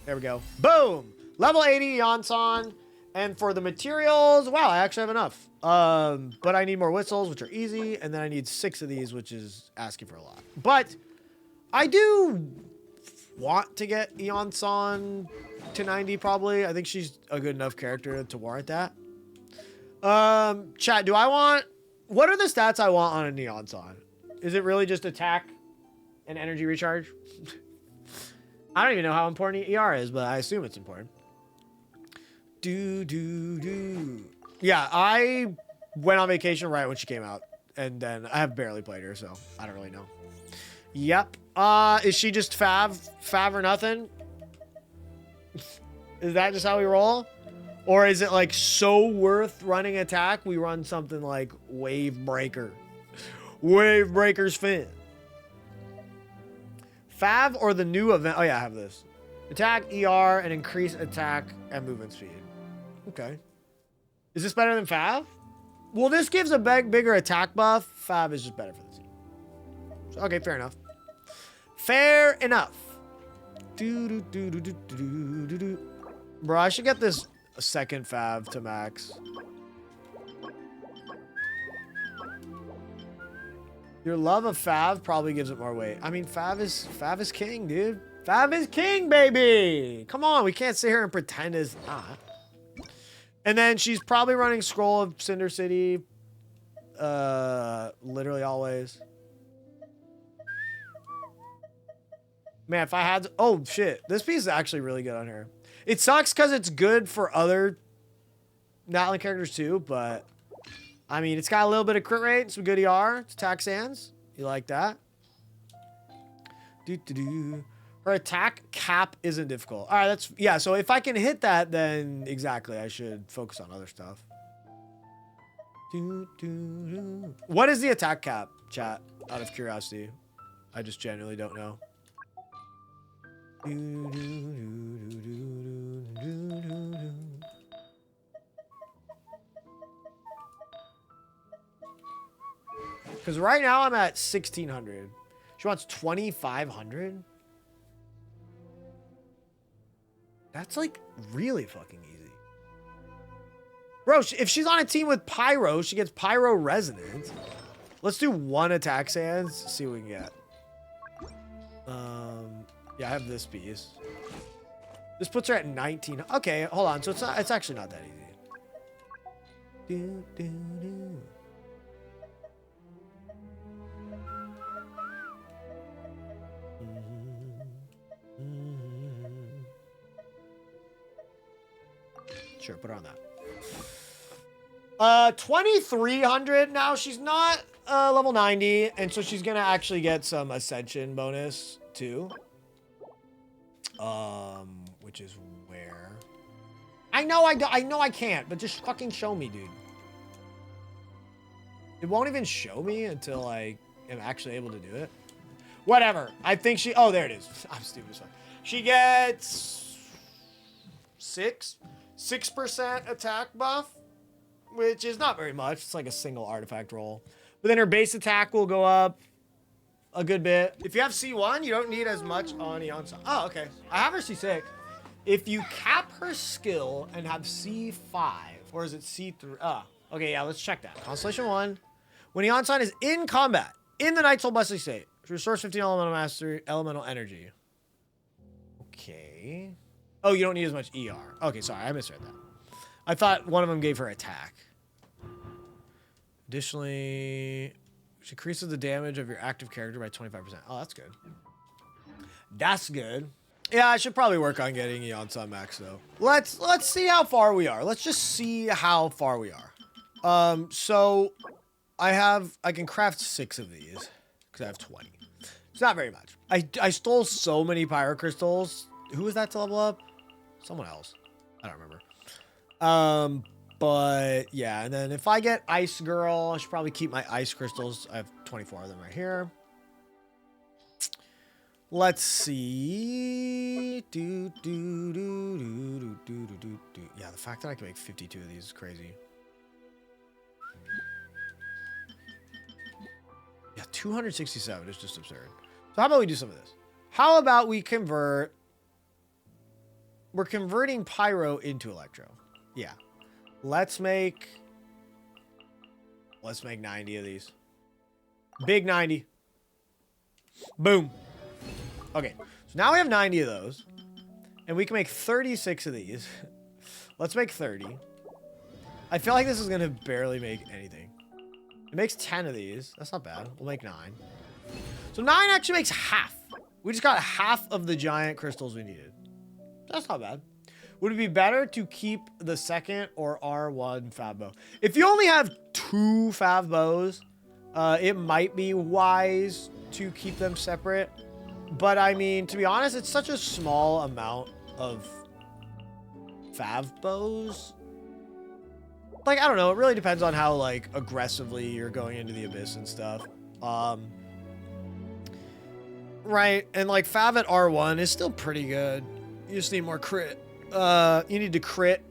There we go. Boom! Level 80 Iansan. And for the materials, wow, I actually have enough. But I need more whistles, which are easy. And then I need 6 of these, which is asking for a lot. But I do want to get Iansan to 90, probably. I think she's a good enough character to warrant that. Chat, what are the stats I want on a Iansan? Is it really just attack and energy recharge? I don't even know how important ER is, but I assume it's important. Yeah, I went on vacation right when she came out, and then I have barely played her, so I don't really know. Yep. Is she just fav or nothing? Is that just how we roll? Or is it like so worth running attack we run something like Wave Breaker? Wave Breaker's Fin. Fav or the new event? Oh yeah, I have this. Attack, ER, and increase attack and movement speed. Okay. Is this better than Fav? Well, this gives a bigger attack buff. Fav is just better for this team. So, okay, fair enough. Fair enough. Bro, I should get this second Fav to max. Your love of Fav probably gives it more weight. I mean, Fav is king, dude. Fav is king, baby. Come on, we can't sit here and pretend it's not. And then she's probably running Scroll of Cinder City. Literally always. Man, if I had to, oh shit. This piece is actually really good on her. It sucks because it's good for other Natlan characters too, but I mean, it's got a little bit of crit rate and some good ER. It's attack sands. You like that? Her attack cap isn't difficult. All right, yeah, so if I can hit that, then exactly, I should focus on other stuff. What is the attack cap, chat? Out of curiosity. I just genuinely don't know. Because right now I'm at 1,600. She wants 2,500. That's like really fucking easy. Bro, if she's on a team with Pyro, she gets Pyro Resonance. Let's do 1 attack sands, see what we can get. Yeah, I have this piece. This puts her at 19. Okay, hold on. So it's actually not that easy. Do, do, do. Sure, put her on that. 2,300 now. She's not level 90, and so she's gonna actually get some ascension bonus too. Which is where? I know I can't, but just fucking show me, dude. It won't even show me until I am actually able to do it. Whatever. I think she. Oh, there it is. I'm stupid as fuck. She gets 6% attack buff, which is not very much. It's like a single artifact roll. But then her base attack will go up a good bit. If you have C1, you don't need as much on Iansan. Oh, okay. I have her C6. If you cap her skill and have C5, or is it C3? Oh, okay, yeah, let's check that. Constellation 1. When Iansan is in combat, in the Night Soul Busting state, restores 15 elemental mastery, elemental energy. Okay. Oh, you don't need as much ER. Okay, sorry, I misread that. I thought one of them gave her attack. Additionally, which increases the damage of your active character by 25%. Oh, that's good. That's good. Yeah, I should probably work on getting Iansan max though. Let's see how far we are. Let's just see how far we are. So I can craft 6 of these because I have 20. It's not very much. I stole so many pyro crystals. Who was that to level up? Someone else. I don't remember. But yeah, and then if I get Ice Girl, I should probably keep my ice crystals. I have 24 of them right here. Let's see. Yeah, the fact that I can make 52 of these is crazy. Yeah, 267 is just absurd. So how about we do some of this? How about we convert... We're converting Pyro into Electro. Yeah. Let's make 90 of these. Big 90. Boom. Okay. So now we have 90 of those. And we can make 36 of these. Let's make 30. I feel like this is going to barely make anything. It makes 10 of these. That's not bad. We'll make 9. So 9 actually makes half. We just got half of the giant crystals we needed. That's not bad. Would it be better to keep the second or R1 Fav bow? If you only have 2 Fav bows, it might be wise to keep them separate. But I mean, to be honest, it's such a small amount of Fav bows. Like, I don't know. It really depends on how, like, aggressively you're going into the Abyss and stuff. Right. And, like, Fav at R1 is still pretty good. You just need more crit. You need to crit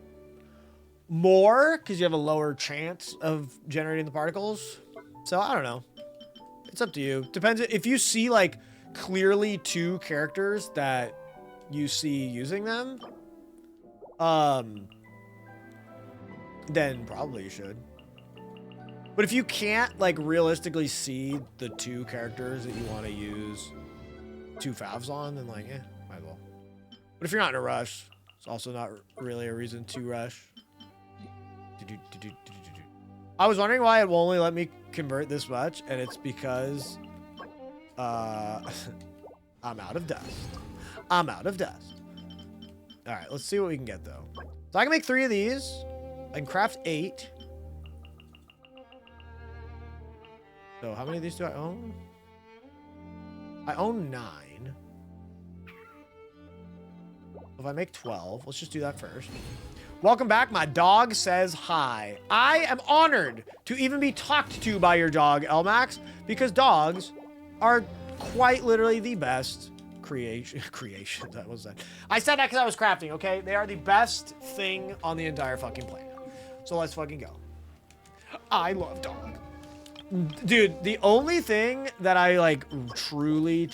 more because you have a lower chance of generating the particles. So, I don't know. It's up to you. Depends. If you see, like, clearly 2 characters that you see using them, then probably you should. But if you can't, like, realistically see the 2 characters that you want to use 2 Favs on, then, like, might as well. But if you're not in a rush, it's also not really a reason to rush. I was wondering why it will only let me convert this much, and it's because I'm out of dust. I'm out of dust. All right, let's see what we can get, though. So I can make 3 of these. I can craft 8. So how many of these do I own? I own 9. If I make 12, let's just do that first. Welcome back. My dog says hi. I am honored to even be talked to by your dog, Elmax, because dogs are quite literally the best creation. That was that. I said that because I was crafting, okay? They are the best thing on the entire fucking planet. So let's fucking go. I love dog. Dude, the only thing that I like truly,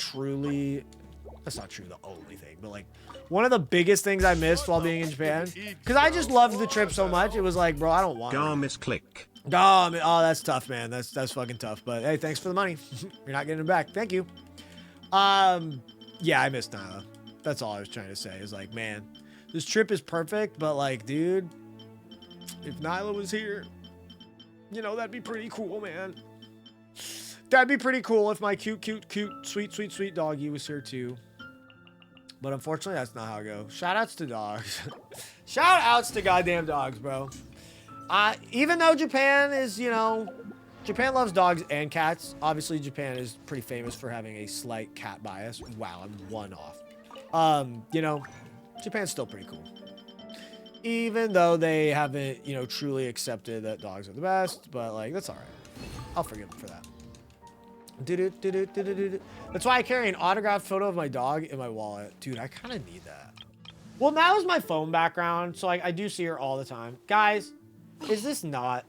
that's not true, the only thing, but like one of the biggest things I missed while being in Japan, because I just loved the trip so much. It was like, bro, I don't want Gar it. misclick. Oh, that's tough, man. That's fucking tough. But hey, thanks for the money. You're not getting it back. Thank you. Yeah, I missed Nyla. That's all I was trying to say. Is like, man, this trip is perfect, but like, dude, if Nyla was here, you know, that'd be pretty cool, man. That'd be pretty cool if my cute, sweet doggy was here too. But unfortunately, that's not how it goes. Shout outs to dogs. Shout outs to goddamn dogs, bro. Even though Japan is, you know, Japan loves dogs and cats. Obviously, Japan is pretty famous for having a slight cat bias. Wow, I'm one off. You know, Japan's still pretty cool. Even though they haven't, you know, truly accepted that dogs are the best. But, like, that's all right. I'll forgive them for that. That's why I carry an autographed photo of my dog in my wallet. Dude, I kind of need that. Well, now is my phone background, so I do see her all the time. Guys, is this not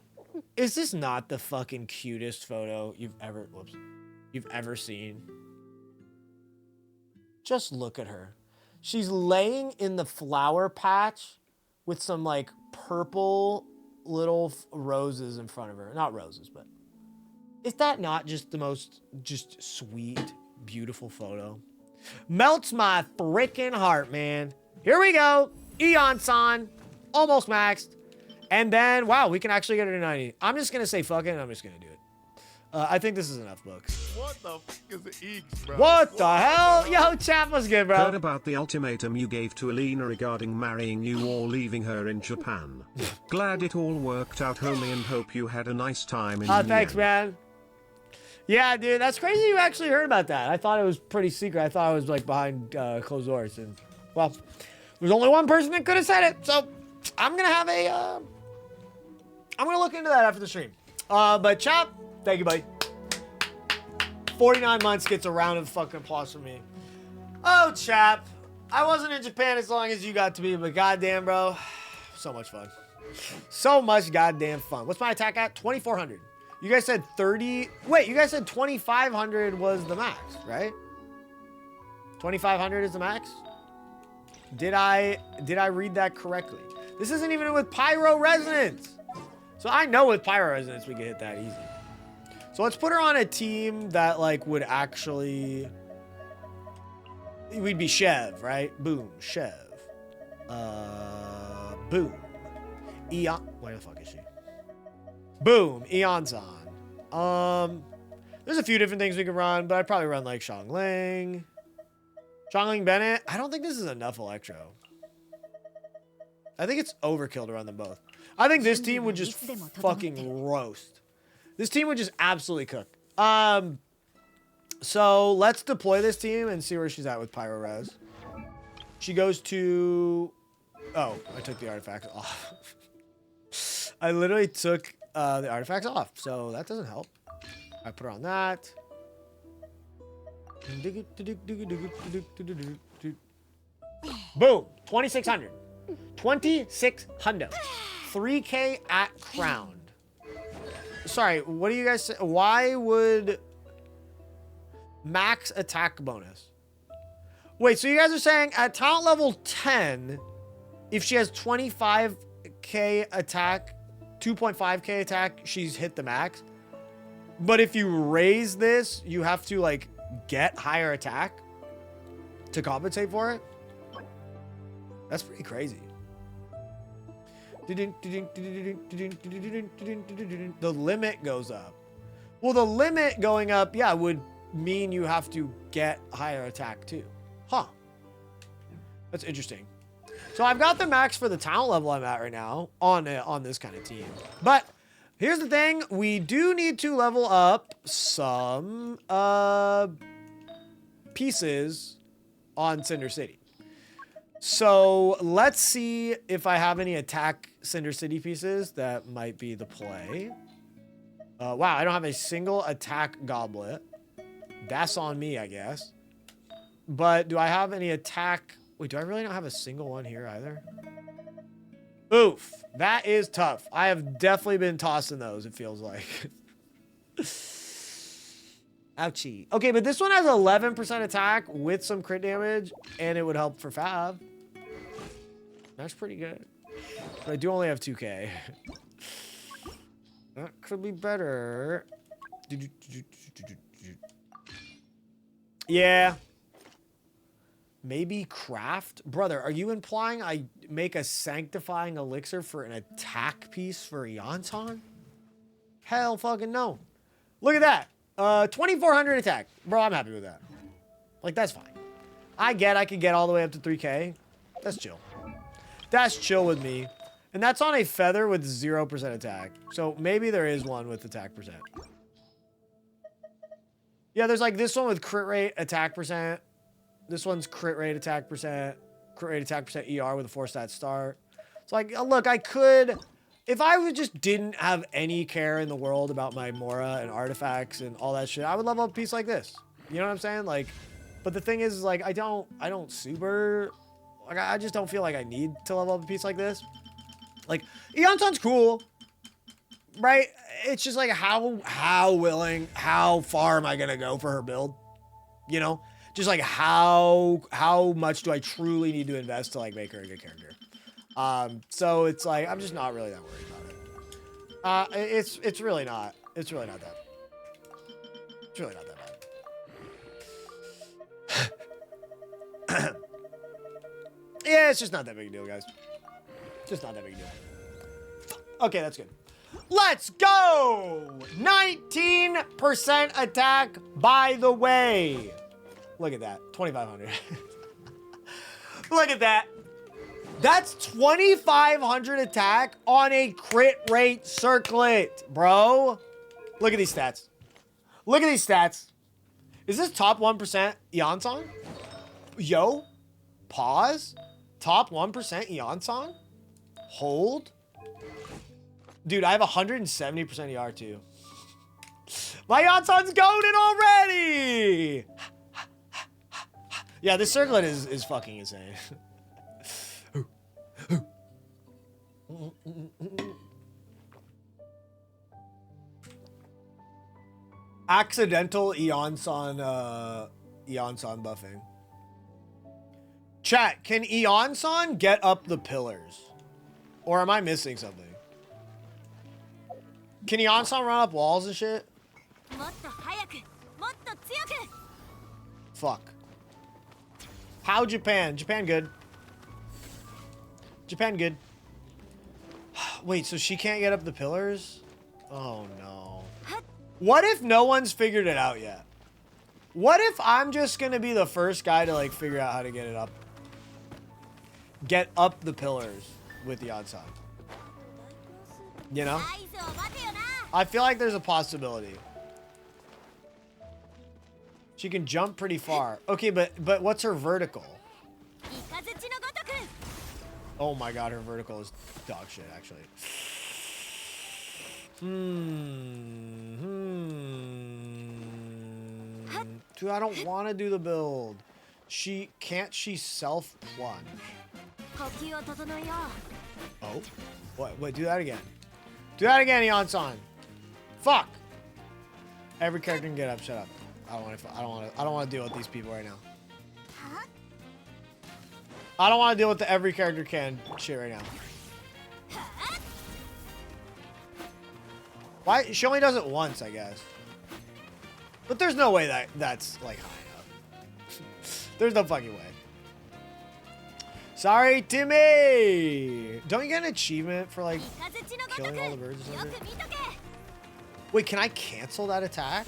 the fucking cutest photo you've ever seen? Just look at her. She's laying in the flower patch with some like purple little roses in front of her. Not roses, but is that not just the most just sweet, beautiful photo? Melts my freaking heart, man. Here we go. Iansan, almost maxed. And then, wow, we can actually get it to 90. I'm just going to say fuck it, and I'm just going to do it. I think this is enough books. What the fuck is the Eakes, bro? What the hell? Yo, chat was good, bro. Heard about the ultimatum you gave to Alina regarding marrying you or leaving her in Japan. Glad it all worked out, homie, and hope you had a nice time in the Thanks, end. man. Yeah, dude, that's crazy you actually heard about that. I thought it was pretty secret. I thought it was like behind closed doors. And, well, there's only one person that could have said it. So I'm going to have a... I'm going to look into that after the stream. But Chop, thank you, buddy. 49 months gets a round of fucking applause from me. Oh, Chap. I wasn't in Japan as long as you got to be, but goddamn, bro. So much fun. So much goddamn fun. What's my attack at? 2,400. You guys said 30. Wait, you guys said 2,500 was the max, right? 2,500 is the max? Did I read that correctly? This isn't even with Pyro Resonance. So I know with Pyro Resonance we can hit that easy. So let's put her on a team that like would actually... We'd be Chev, right? Boom, Chev. Boom. Where the fuck is she? Boom, Iansan. There's a few different things we can run, but I'd probably run like Xiangling. Xiangling Bennett. I don't think this is enough Electro. I think it's overkill to run them both. I think this team would just fucking roast. This team would just absolutely cook. So let's deploy this team and see where she's at with Pyro Res. She goes to... Oh, I took the artifacts off. I literally took the artifacts off, so that doesn't help. I put her on that. Boom, 2,600. 2,600. 3K at crowned. Sorry, what do you guys say? Why would max attack bonus? Wait, so you guys are saying at talent level 10, if she has 25K attack, 2.5K attack, she's hit the max. But if you raise this, you have to like get higher attack to compensate for it. That's pretty crazy. The limit goes up. Well, the limit going up, yeah, would mean you have to get higher attack too. Huh. That's interesting. So I've got the max for the talent level I'm at right now on this kind of team. But here's the thing. We do need to level up some pieces on Cinder City. So let's see if I have any attack Cinder City pieces that might be the play. Wow, I don't have a single attack goblet. That's on me, I guess. But do I have any attack... Wait, do I really not have a single one here either? Oof, that is tough. I have definitely been tossing those, it feels like. Ouchie. Okay, but this one has 11% attack with some crit damage, and it would help for Fab. That's pretty good. But I do only have 2k. That could be better. Yeah. Maybe craft? Brother, are you implying I make a sanctifying elixir for an attack piece for Iansan? Hell fucking no. Look at that. 2,400 attack. Bro, I'm happy with that. Like, that's fine. I could get all the way up to 3k. That's chill. That's chill with me. And that's on a feather with 0% attack. So maybe there is one with attack percent. Yeah, there's like this one with crit rate, attack percent. This one's crit rate, attack percent. Crit rate, attack percent, ER with a 4-stat start. It's like, look, I could... If I just didn't have any care in the world about my Mora and artifacts and all that shit, I would level up a piece like this. You know what I'm saying? Like, but the thing is like, I don't super... Like, I just don't feel like I need to level up a piece like this. Like, Iansan's cool, right? It's just like, how willing, how far am I gonna go for her build? You know? Just like, how much do I truly need to invest to like make her a good character? So it's like, I'm just not really that worried about it. It's really not. It's really not that. It's really not that bad. Yeah, it's just not that big a deal, guys. Just not that big a deal. Okay, that's good. Let's go! 19% attack, by the way. Look at that. 2,500. Look at that. That's 2,500 attack on a crit rate circlet, bro. Look at these stats. Look at these stats. Is this top 1% Iansan? Yo, pause. Top 1% Iansan? Hold. Dude, I have 170% ER too. My Iansan's goaded already! Yeah, this circlet is fucking insane. Accidental Iansan buffing. Chat, can Iansan get up the pillars? Or am I missing something? Can Iansan run up walls and shit? Fuck. How Japan? Japan good. Japan good. Wait, so she can't get up the pillars? Oh no. What if no one's figured it out yet? What if I'm just gonna be the first guy to like figure out how to get it up? Get up the pillars with the Iansan. You know? I feel like there's a possibility. She can jump pretty far. Okay, but what's her vertical? Oh my god, her vertical is dog shit, actually. Dude, I don't want to do the build. Can't she self-plunge? Oh? What? Wait, do that again. Do that again, Iansan. Fuck. Every character can get up. Shut up. I don't want to deal with these people right now. I don't want to deal with the every character can shit right now. Why? She only does it once, I guess. But there's no way that's like high enough. There's no fucking way. Sorry, Timmy! Don't you get an achievement for like killing all the birds or something? Wait, can I cancel that attack?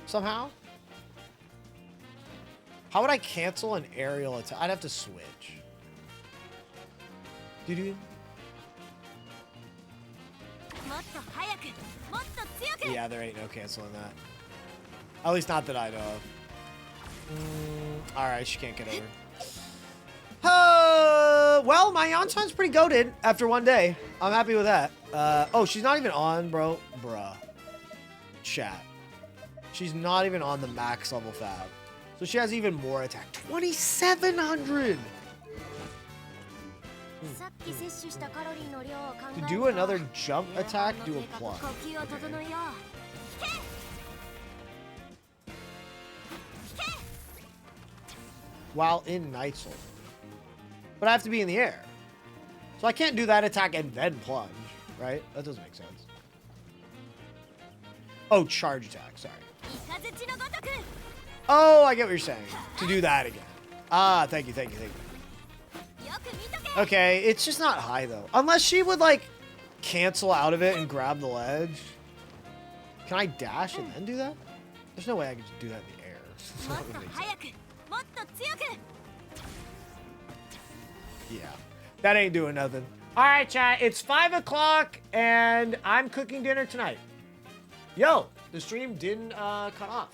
Somehow? How would I cancel an aerial attack? I'd have to switch. Doo-doo. Yeah, there ain't no canceling that. At least not that I know of. Alright, she can't get over. Well, my Iansan's pretty goated after one day. I'm happy with that. Oh, she's not even on, bro. Bruh. Chat. She's not even on the max level fab. So she has even more attack. 2,700! To do another jump attack, do a plunge. While in Night Soul. But I have to be in the air. So I can't do that attack and then plunge, right? That doesn't make sense. Oh, charge attack, sorry. Oh, I get what you're saying. To do that again. Ah, thank you. Okay, it's just not high, though. Unless she would, like, cancel out of it and grab the ledge. Can I dash and then do that? There's no way I can just do that in the air. It's not gonna make sense. Yeah, that ain't doing nothing. All right, chat, it's 5 o'clock, and I'm cooking dinner tonight. Yo, the stream didn't cut off.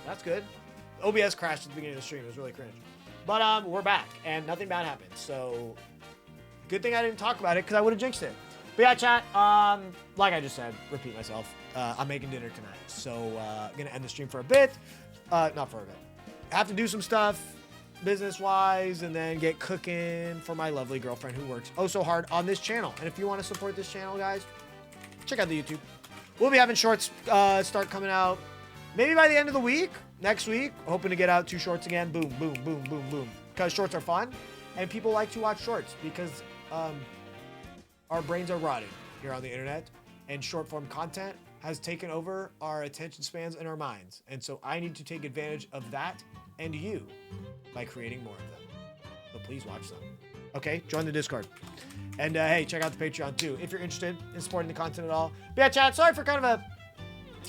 That's good. OBS crashed at the beginning of the stream. It was really cringe. But we're back, and nothing bad happened. So, good thing I didn't talk about it, because I would have jinxed it. But yeah, chat, like I just said, repeat myself, I'm making dinner tonight. So, gonna end the stream for a bit. Not for a bit. I have to do some stuff, business-wise, and then get cooking for my lovely girlfriend who works oh so hard on this channel. And if you want to support this channel, guys, check out the YouTube. We'll be having shorts start coming out maybe by the end of the week, next week. Hoping to get out 2 shorts again. Boom, boom, boom, boom, boom. Because shorts are fun, and people like to watch shorts because our brains are rotting here on the internet, and short-form content has taken over our attention spans and our minds. And so I need to take advantage of that and you by creating more of them. So please watch them. Okay, join the Discord. And hey, check out the Patreon too if you're interested in supporting the content at all. But yeah, chat, sorry for kind of a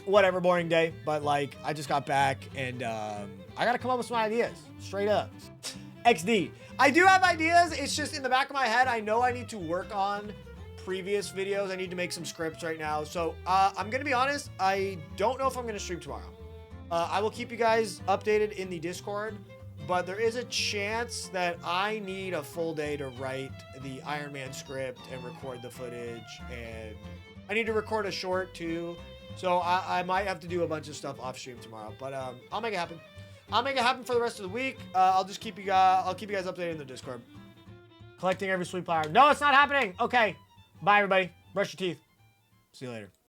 whatever boring day, but like I just got back and I gotta come up with some ideas, straight up. XD. I do have ideas, it's just in the back of my head, I know I need to work on previous videos. I need to make some scripts right now. So I'm gonna be honest, I don't know if I'm gonna stream tomorrow. I will keep you guys updated in the Discord, but there is a chance that I need a full day to write the Iron Man script and record the footage, and I need to record a short too. So I might have to do a bunch of stuff off stream tomorrow, but I'll make it happen. I'll make it happen for the rest of the week. I'll just keep you guys updated in the Discord. Collecting every sweet flower. No, it's not happening. Okay. Bye, everybody. Brush your teeth. See you later.